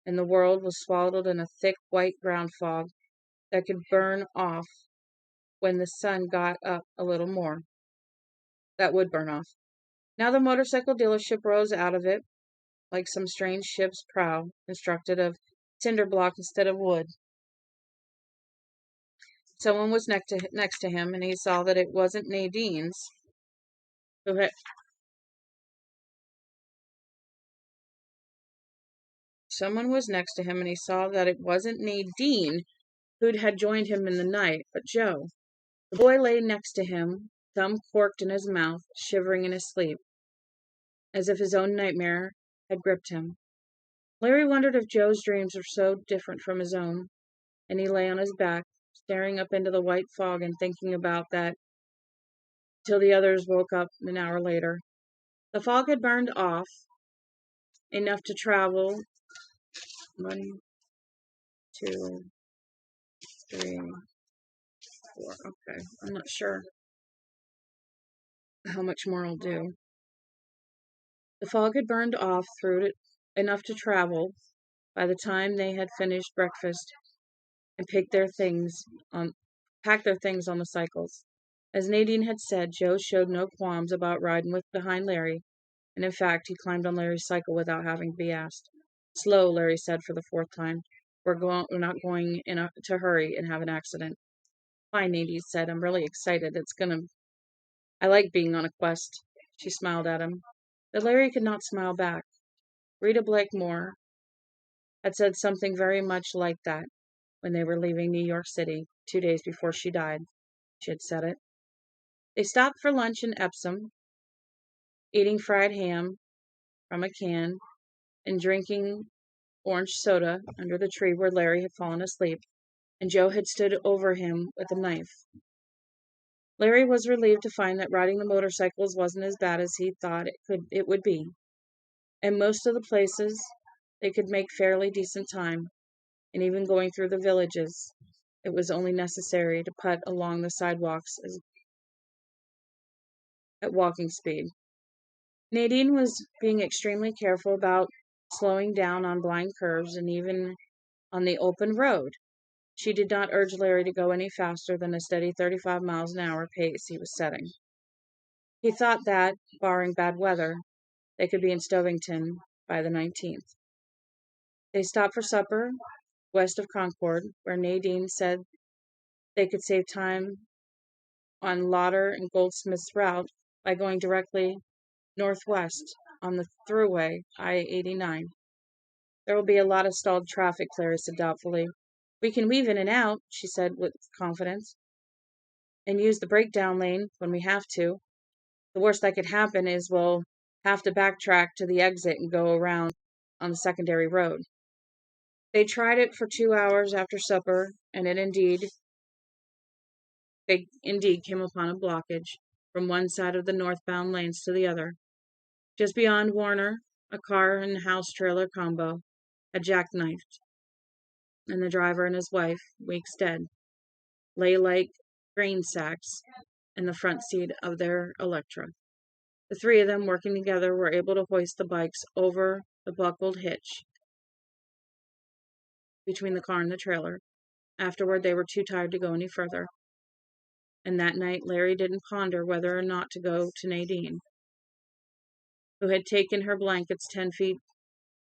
and the world was swallowed in a thick white ground fog that could burn off when the sun got up a little more. That would burn off. Now the motorcycle dealership rose out of it like some strange ship's prow constructed of cinder block instead of wood. Someone was next to him, and he saw that it wasn't Nadine's. Someone was next to him, and he saw that it wasn't Nadine who had joined him in the night, but Joe. The boy lay next to him, thumb corked in his mouth, shivering in his sleep, as if his own nightmare had gripped him. Larry wondered if Joe's dreams were so different from his own, and he lay on his back, staring up into the white fog and thinking about that till the others woke up an hour later. The fog had burned off enough to travel 1, 2, 3, 4. Okay, I'm not sure how much more I'll do. The fog had burned off through it enough to travel by the time they had finished breakfast and packed their things on the cycles. As Nadine had said, Joe showed no qualms about riding behind Larry, and in fact, he climbed on Larry's cycle without having to be asked. Slow, Larry said for the 4th time. We're not going to hurry and have an accident. Fine, Nadine said. I'm really excited. I like being on a quest. She smiled at him. But Larry could not smile back. Rita Blakemore had said something very much like that when they were leaving New York City 2 days before she died. She had said it. They stopped for lunch in Epsom, eating fried ham from a can and drinking orange soda under the tree where Larry had fallen asleep, and Joe had stood over him with a knife. Larry was relieved to find that riding the motorcycles wasn't as bad as he thought it would be. And most of the places, they could make fairly decent time, and even going through the villages, it was only necessary to putt along the sidewalks at walking speed. Nadine was being extremely careful about slowing down on blind curves and even on the open road. She did not urge Larry to go any faster than a steady 35 miles an hour pace he was setting. He thought that, barring bad weather, they could be in Stovington by the 19th. They stopped for supper west of Concord, where Nadine said they could save time on Lauder and Goldsmith's route by going directly northwest on the thruway I-89. There will be a lot of stalled traffic, Clary said doubtfully. We can weave in and out, she said with confidence, and use the breakdown lane when we have to. The worst that could happen is we'll have to backtrack to the exit and go around on the secondary road. They tried it for 2 hours after supper, and they indeed came upon a blockage from one side of the northbound lanes to the other. Just beyond Warner, a car and house trailer combo had jackknifed, and the driver and his wife, weeks dead, lay like grain sacks in the front seat of their Electra. The three of them, working together, were able to hoist the bikes over the buckled hitch between the car and the trailer. Afterward, they were too tired to go any further. And that night, Larry didn't ponder whether or not to go to Nadine, who had taken her blankets 10 feet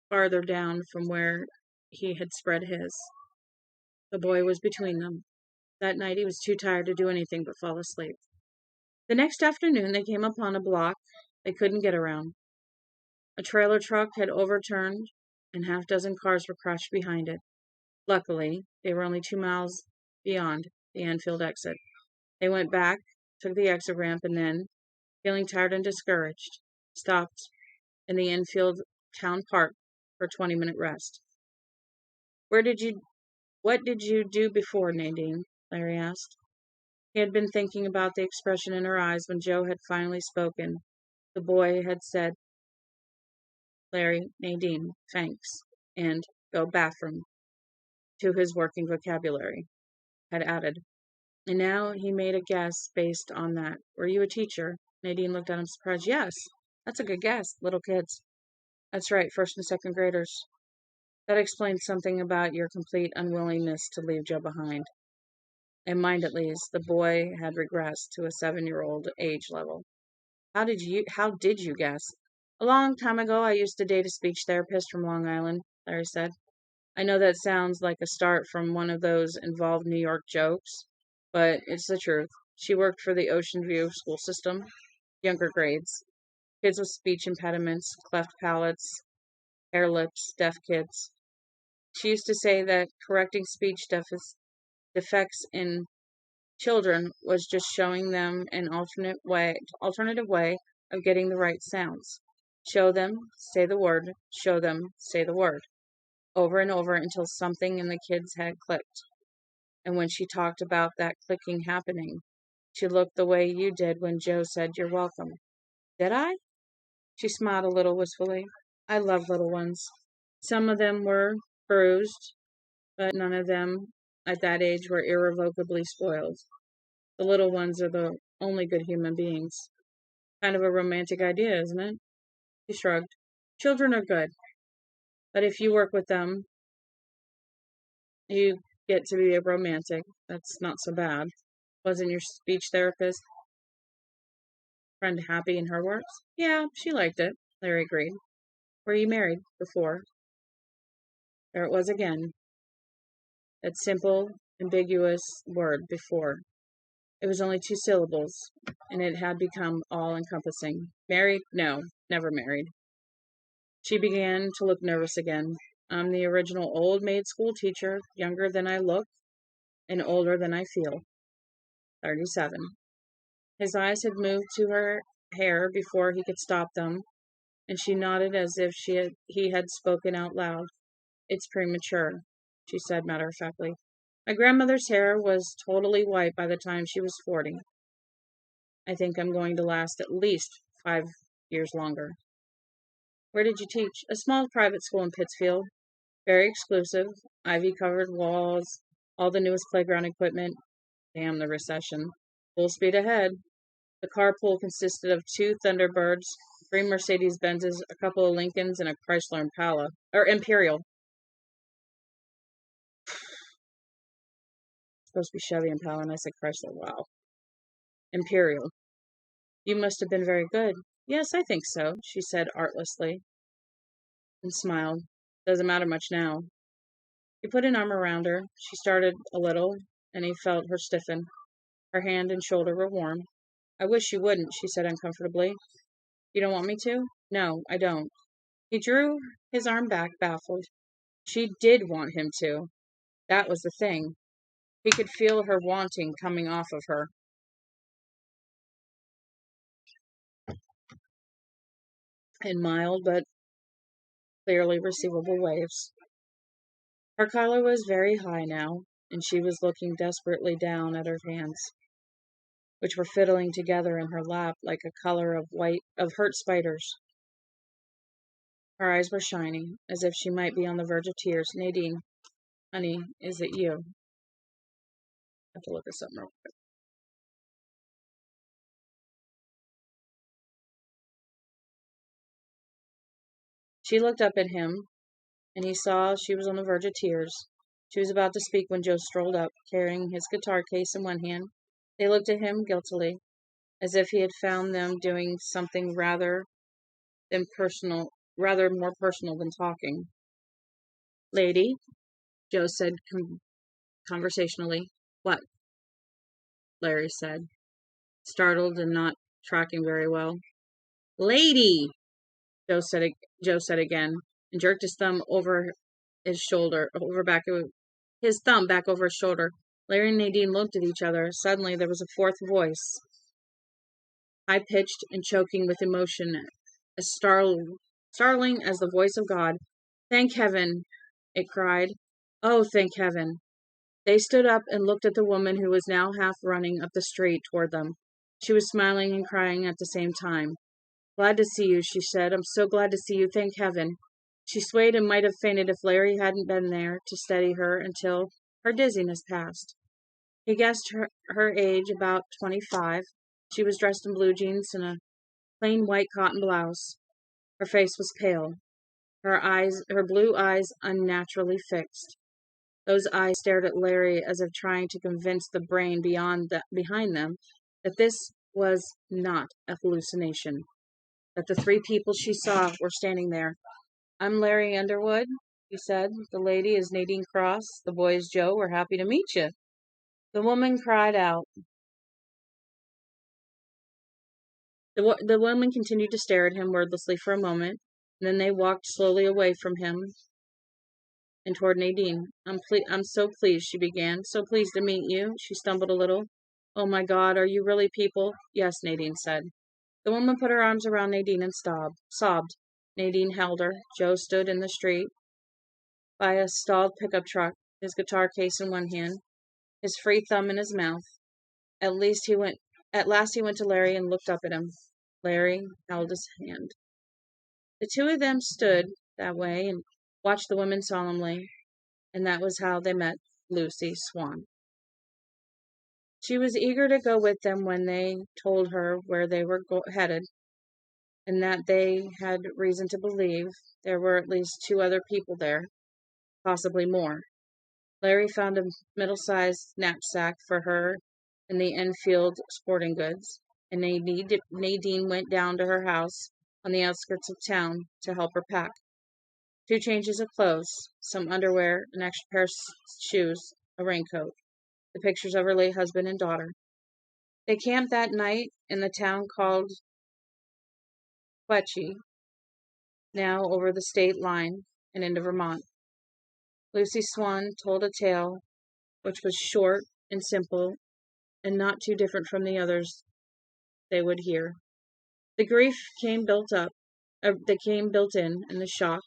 farther down from where he had spread his. The boy was between them. That night, he was too tired to do anything but fall asleep. The next afternoon, they came upon a block they couldn't get around. A trailer truck had overturned, and half dozen cars were crushed behind it. Luckily, they were only 2 miles beyond the Enfield exit. They went back, took the exit ramp, and then, feeling tired and discouraged, stopped in the Enfield town park for a 20-minute rest. What did you do before, Nadine? Larry asked. He had been thinking about the expression in her eyes when Joe had finally spoken. The boy had said, Larry, Nadine, thanks, and go bathroom, to his working vocabulary, had added. And now he made a guess based on that. Were you a teacher? Nadine looked at him surprised. Yes, that's a good guess. Little kids. That's right, first and second graders. That explains something about your complete unwillingness to leave Joe behind. In mind, at least, the boy had regressed to a 7-year-old age level. How did you guess? A long time ago, I used to date a speech therapist from Long Island, Larry said. I know that sounds like a start from one of those involved New York jokes, but it's the truth. She worked for the Ocean View school system, younger grades, kids with speech impediments, cleft palates, hair lips, deaf kids. She used to say that correcting speech defects in children was just showing them an alternative way of getting the right sounds. Show them, say the word, show them, say the word, over and over until something in the kid's head clicked. And when she talked about that clicking happening, she looked the way you did when Joe said you're welcome. Did I? She smiled a little wistfully. I love little ones. Some of them were bruised, but none of them at that age were irrevocably spoiled. The little ones are the only good human beings. Kind of a romantic idea, isn't it? He shrugged. Children are good, but if you work with them, you get to be a romantic. That's not so bad. Wasn't your speech therapist friend happy in her works? Yeah, she liked it, Larry agreed. Were you married before? There it was again. That simple, ambiguous word, before. It was only 2 syllables, and it had become all-encompassing. Married? No, never married. She began to look nervous again. I'm the original old maid school teacher, younger than I look and older than I feel. 37. His eyes had moved to her hair before he could stop them, and she nodded as if he had spoken out loud. It's premature, she said matter-of-factly. My grandmother's hair was totally white by the time she was 40. I think I'm going to last at least 5 years longer. Where did you teach? A small private school in Pittsfield. Very exclusive, ivy-covered walls, all the newest playground equipment. Damn the recession. Full speed ahead. The carpool consisted of 2 Thunderbirds, 3 Mercedes-Benzes, a couple of Lincolns, and a Chrysler Imperial. Supposed to be Chevy Impala, and I said Chrysler. Wow. Imperial. You must have been very good. Yes, I think so, she said artlessly, and smiled. Doesn't matter much now. He put an arm around her. She started a little, and he felt her stiffen. Her hand and shoulder were warm. I wish you wouldn't, she said uncomfortably. You don't want me to? No, I don't. He drew his arm back, baffled. She did want him to. That was the thing. He could feel her wanting coming off of her. In mild but clearly receivable waves. Her color was very high now, and she was looking desperately down at her hands, which were fiddling together in her lap like a color of hurt spiders. Her eyes were shining, as if she might be on the verge of tears. Nadine, honey, is it you? I have to look this up real quick. She looked up at him, and he saw she was on the verge of tears. She was about to speak when Joe strolled up, carrying his guitar case in one hand. They looked at him guiltily, as if he had found them doing something rather more personal than talking. Lady, Joe said conversationally. What? Larry said, startled and not tracking very well. Lady, Joe said again, and jerked his thumb back over his shoulder. Larry and Nadine looked at each other. Suddenly there was a fourth voice, high-pitched and choking with emotion, as startling as the voice of God. Thank heaven, it cried. Oh, thank heaven. They stood up and looked at the woman who was now half running up the street toward them. She was smiling and crying at the same time. Glad to see you, she said. I'm so glad to see you, thank heaven. She swayed and might have fainted if Larry hadn't been there to steady her until her dizziness passed. He guessed her age about 25. She was dressed in blue jeans and a plain white cotton blouse. Her face was pale, her blue eyes unnaturally fixed. Those eyes stared at Larry as if trying to convince the brain behind them that this was not a hallucination, that the 3 people she saw were standing there. I'm Larry Underwood, he said. The lady is Nadine Cross. The boy is Joe. We're happy to meet you. The woman cried out. The woman continued to stare at him wordlessly for a moment, and then they walked slowly away from him and toward Nadine. I'm so pleased, she began. So pleased to meet you. She stumbled a little. Oh my God, are you really people? Yes, Nadine said. The woman put her arms around Nadine and sobbed. Nadine held her. Joe stood in the street by a stalled pickup truck, his guitar case in one hand, his free thumb in his mouth. At last he went to Larry and looked up at him. Larry held his hand. The 2 of them stood that way and watched the woman solemnly, and that was how they met Lucy Swan. She was eager to go with them when they told her where they were headed, and that they had reason to believe there were at least 2 other people there, possibly more. Larry found a middle-sized knapsack for her in the Enfield Sporting Goods, and Nadine went down to her house on the outskirts of town to help her pack. 2 changes of clothes, some underwear, an extra pair of shoes, a raincoat, the pictures of her late husband and daughter. They camped that night in the town called Quetchie, now over the state line and into Vermont. Lucy Swan told a tale which was short and simple and not too different from the others they would hear. The grief came built up. They came built in, and the shock,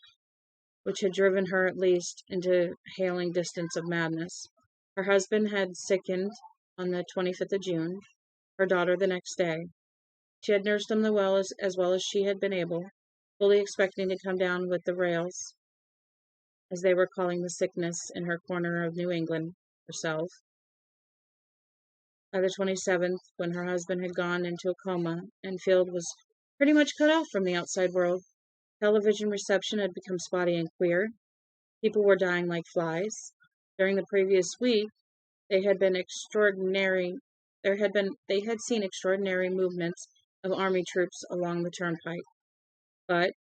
which had driven her at least into hailing distance of madness. Her husband had sickened on the 25th of June, her daughter the next day. She had nursed him as well as she had been able, fully expecting to come down with the rails, as they were calling the sickness in her corner of New England herself. By the 27th, when her husband had gone into a coma, Enfield was pretty much cut off from the outside world. Television reception had become spotty and queer. People were dying like flies. During the previous week, they had seen extraordinary movements of army troops along the turnpike. But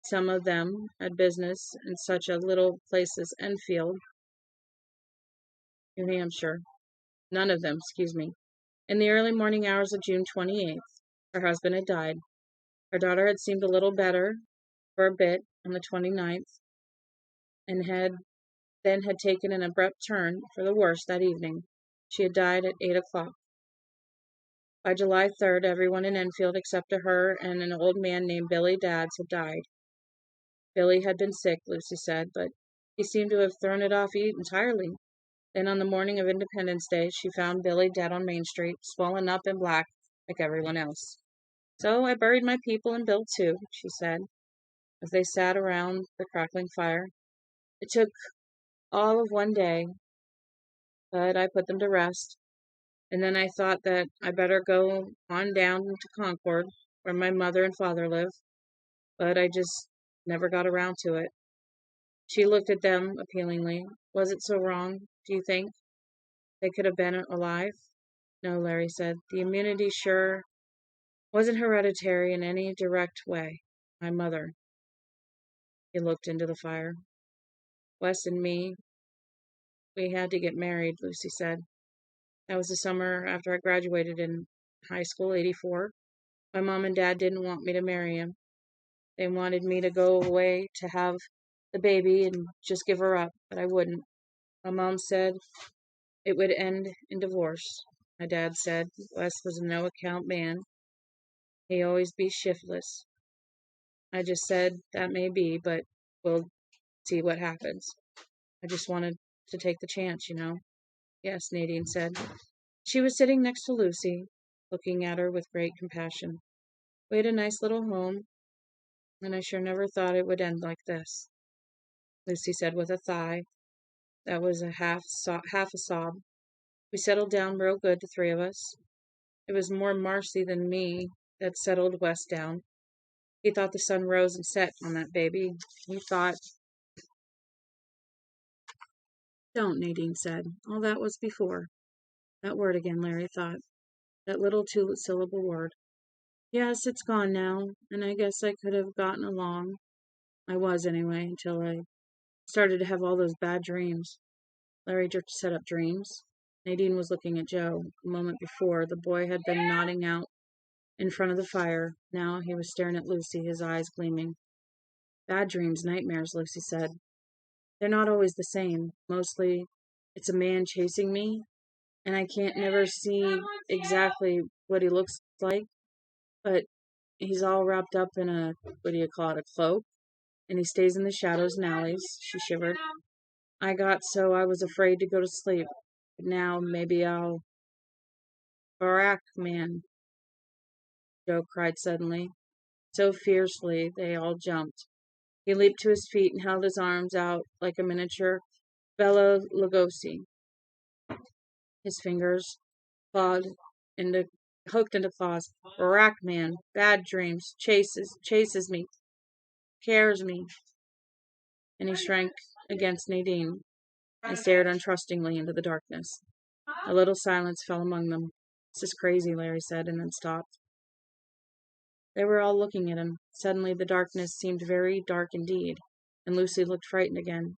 some of them had business in such a little place as Enfield, New Hampshire. None of them, In the early morning hours of June 28th, her husband had died. Her daughter had seemed a little better for a bit on the 29th, and had taken an abrupt turn for the worse that evening. She had died at 8 o'clock. By July 3rd, everyone in Enfield except her and an old man named Billy Dadds had died. Billy had been sick, Lucy said, but he seemed to have thrown it off entirely. Then on the morning of Independence Day, she found Billy dead on Main Street, swollen up and black like everyone else. So I buried my people and Bill too, she said, as they sat around the crackling fire. It took all of one day, but I put them to rest. And then I thought that I better go on down to Concord, where my mother and father live, but I just never got around to it. She looked at them appealingly. Was it so wrong, do you think? They could have been alive? No, Larry said. The immunity sure wasn't hereditary in any direct way. My mother. He looked into the fire. Wes and me, we had to get married, Lucy said. That was the summer after I graduated in high school, 84. My mom and dad didn't want me to marry him. They wanted me to go away to have the baby and just give her up, but I wouldn't. My mom said it would end in divorce. My dad said Wes was a no-account man. He'd always be shiftless. I just said that may be, but we'll see what happens. I just wanted to take the chance, Yes, Nadine said. She was sitting next to Lucy, looking at her with great compassion. We had a nice little home, and I sure never thought it would end like this, Lucy said with a sigh that was half a sob. We settled down real good, the three of us. It was more Marcy than me that settled Wes down. He thought the sun rose and set on that baby. He thought... Don't, Nadine said. All that was before. That word again, Larry thought. That little two-syllable word. Yes, it's gone now, and I guess I could have gotten along. I was, anyway, until I started to have all those bad dreams. Larry set up dreams. Nadine was looking at Joe. A moment before, the boy had been nodding out in front of the fire. Now he was staring at Lucy, his eyes gleaming. Bad dreams, nightmares, Lucy said. They're not always the same. Mostly, it's a man chasing me, and I can't never see exactly what he looks like, but he's all wrapped up in a cloak, and he stays in the shadows and alleys. She shivered. I got so I was afraid to go to sleep. But now maybe I'll... Barack, man, Joe cried suddenly. So fiercely they all jumped. He leaped to his feet and held his arms out like a miniature Bela Lugosi. His fingers hooked into claws. Barack, man, bad dreams, chases me, cares me. And he shrank against Nadine and stared untrustingly into the darkness. A little silence fell among them. This is crazy, Larry said, and then stopped. They were all looking at him. Suddenly the darkness seemed very dark indeed, and Lucy looked frightened again.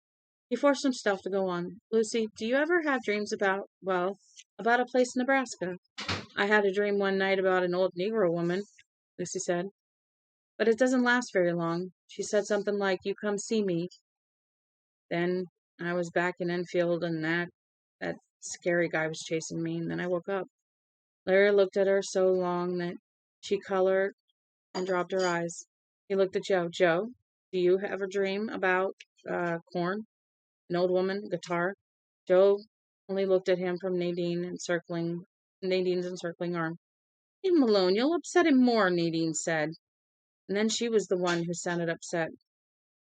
He forced himself to go on. Lucy, do you ever have dreams about a place in Nebraska? I had a dream one night about an old Negro woman, Lucy said. But it doesn't last very long. She said something like, you come see me. Then I was back in Enfield and that scary guy was chasing me, and then I woke up. Larry looked at her so long that she colored and dropped her eyes. He looked at Joe. Joe, do you ever dream about corn, an old woman, guitar? Joe only looked at him from Nadine's encircling arm. Leave him alone. You'll upset him more, Nadine said. And then she was the one who sounded upset.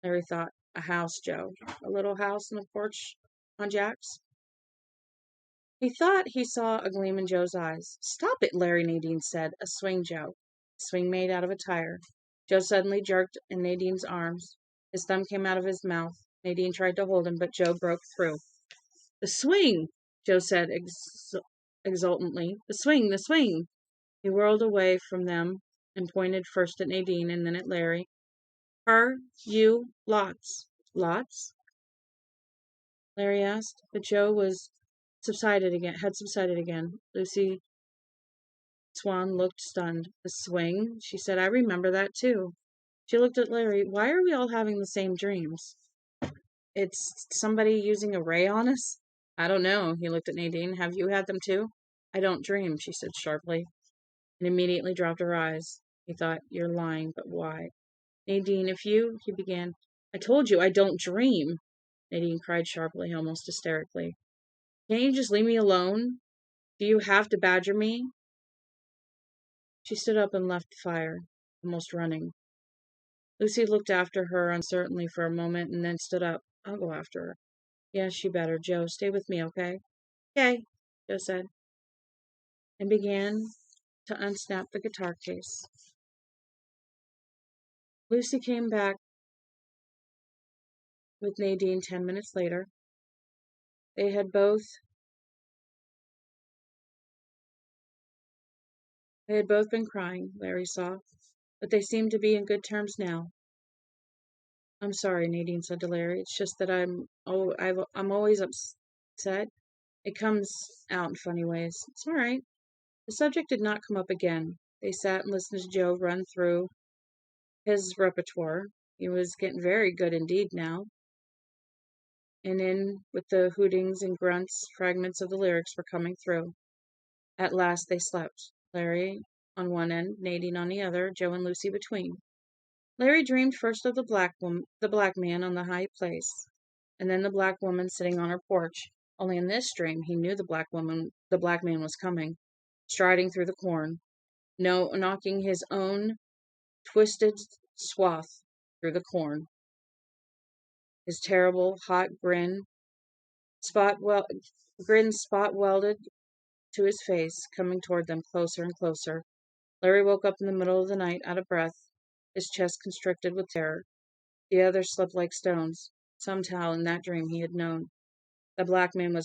Larry thought, a house, Joe. A little house on the porch on Jack's. He thought he saw a gleam in Joe's eyes. Stop it, Larry, Nadine said. A swing, Joe. A swing made out of a tire. Joe suddenly jerked in Nadine's arms. His thumb came out of his mouth. Nadine tried to hold him, but Joe broke through. The swing, Joe said exultantly. The swing, the swing. He whirled away from them and pointed first at Nadine and then at Larry. Her, you, lots. Lots? Larry asked, but Joe had subsided again. Lucy Swan looked stunned. The swing? She said, I remember that too. She looked at Larry. Why are we all having the same dreams? It's somebody using a ray on us? I don't know. He looked at Nadine. Have you had them too? I don't dream, she said sharply, and immediately dropped her eyes. He thought, you're lying, but why? Nadine, he began. I told you I don't dream, Nadine cried sharply, almost hysterically. Can't you just leave me alone? Do you have to badger me? She stood up and left the fire, almost running. Lucy looked after her uncertainly for a moment and then stood up. I'll go after her. Yes, you better. Joe, stay with me, okay? Okay, Joe said, and began to unsnap the guitar case. Lucy came back with Nadine 10 minutes later. They had both been crying, Larry saw, but they seemed to be in good terms now. I'm sorry, Nadine said to Larry. It's just that I'm always upset. It comes out in funny ways. It's all right. The subject did not come up again. They sat and listened to Joe run through his repertoire. He was getting very good indeed now. And in with the hootings and grunts, fragments of the lyrics were coming through. At last they slept. Larry on one end, Nadine on the other, Joe and Lucy between. Larry dreamed first of the black man on the high place, and then the black woman sitting on her porch. Only in this dream he knew the black man was coming, striding through the corn, knocking his own twisted swath through the corn. His terrible, hot spot welded to his face, coming toward them closer and closer. Larry woke up in the middle of the night, out of breath, his chest constricted with terror. The others slept like stones. Somehow in that dream he had known. The black man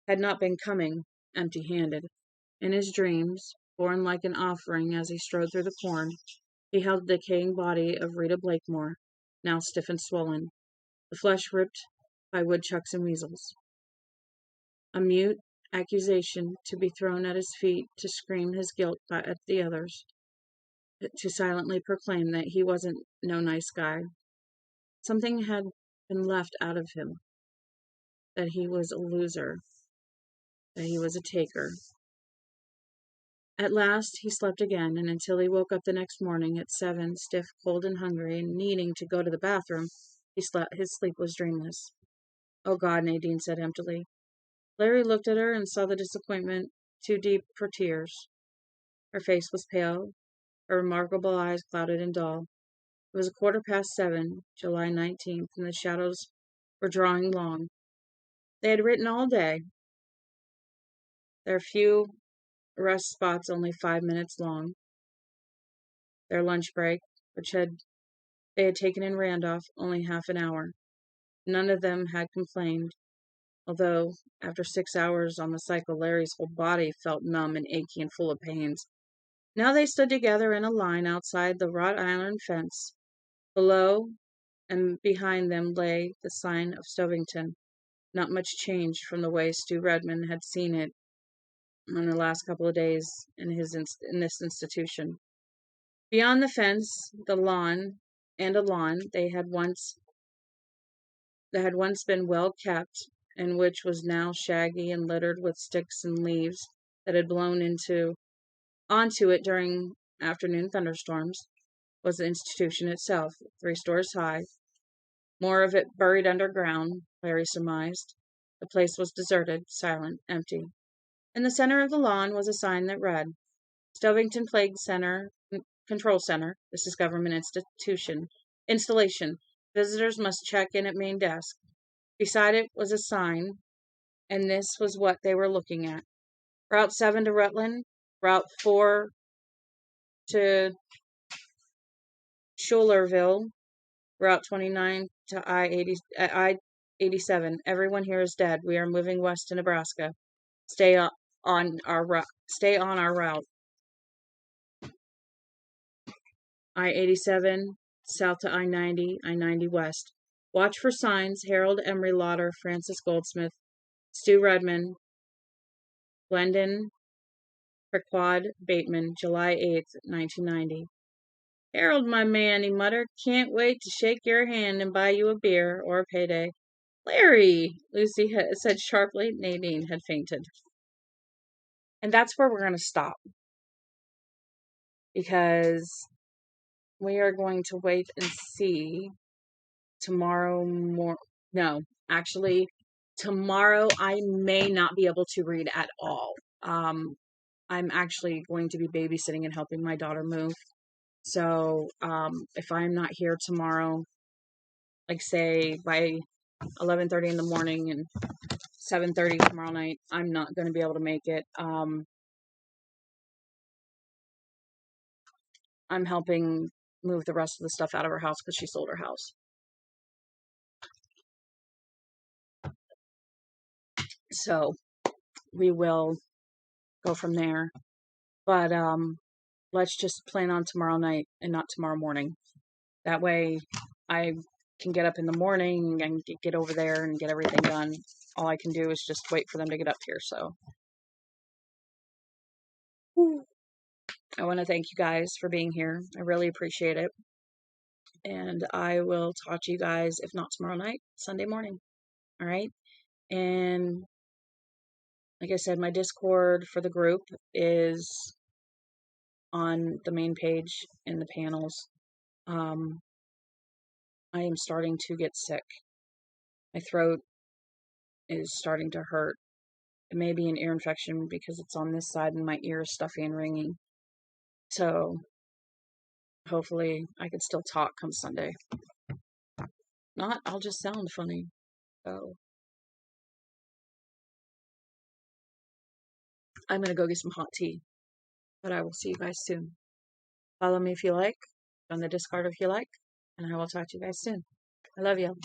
had not been coming empty-handed. In his dreams, borne like an offering as he strode through the corn, he held the decaying body of Rita Blakemore, now stiff and swollen, the flesh ripped by woodchucks and weasels. A mute accusation to be thrown at his feet, to scream his guilt at the others, to silently proclaim that he wasn't no nice guy. Something had been left out of him, that he was a loser, that he was a taker. At last he slept again, and until he woke up the next morning at 7, stiff, cold, and hungry, and needing to go to the bathroom, his sleep was dreamless. Oh, God, Nadine said emptily. Larry looked at her and saw the disappointment too deep for tears. Her face was pale, her remarkable eyes clouded and dull. It was 7:15, July 19th, and the shadows were drawing long. They had written all day, their few rest spots only 5 minutes long. Their lunch break, they had taken in Randolph, only half an hour. None of them had complained, although after 6 hours on the cycle, Larry's whole body felt numb and achy and full of pains. Now they stood together in a line outside the wrought iron fence. Below and behind them lay the sign of Stovington, not much changed from the way Stu Redmond had seen it in the last couple of days in this institution. Beyond the fence, a lawn that had once been well kept, and which was now shaggy and littered with sticks and leaves that had blown onto it during afternoon thunderstorms, was the institution itself, 3 stories high, more of it buried underground, Larry surmised. The place was deserted, silent, empty. In the center of the lawn was a sign that read, Stovington Plague Center, Control Center. This is government installation. Visitors must check in at main desk. Beside it was a sign, and this was what they were looking at. Route 7 to Rutland, Route 4 to Schuylerville, Route 29 to I-87. Everyone here is dead. We are moving west to Nebraska. Stay on our route. I-87 south to I-90, I-90 west. Watch for signs. Harold Emery Lauder, Francis Goldsmith, Stu Redman, Glendon Prequad Bateman, July 8th, 1990. Harold, my man, he muttered, can't wait to shake your hand and buy you a beer or a payday. Larry, Lucy said sharply. Nadine had fainted. And that's where we're going to stop. Because we are going to wait and see tomorrow tomorrow I may not be able to read at all. I'm actually going to be babysitting and helping my daughter move. So, if I'm not here tomorrow, like say by 11:30 in the morning and 7:30 tomorrow night, I'm not going to be able to make it. I'm helping move the rest of the stuff out of her house because she sold her house. So we will go from there. But let's just plan on tomorrow night and not tomorrow morning. That way I can get up in the morning and get over there and get everything done. All I can do is just wait for them to get up here. So I want to thank you guys for being here. I really appreciate it. And I will talk to you guys, if not tomorrow night, Sunday morning. All right. And like I said, my Discord for the group is on the main page in the panels. I am starting to get sick. My throat is starting to hurt. It may be an ear infection because it's on this side and my ear is stuffy and ringing. So hopefully I can still talk come Sunday. Not, I'll just sound funny. So I'm going to go get some hot tea. But I will see you guys soon. Follow me if you like. On the Discord if you like. And I will talk to you guys soon. I love you.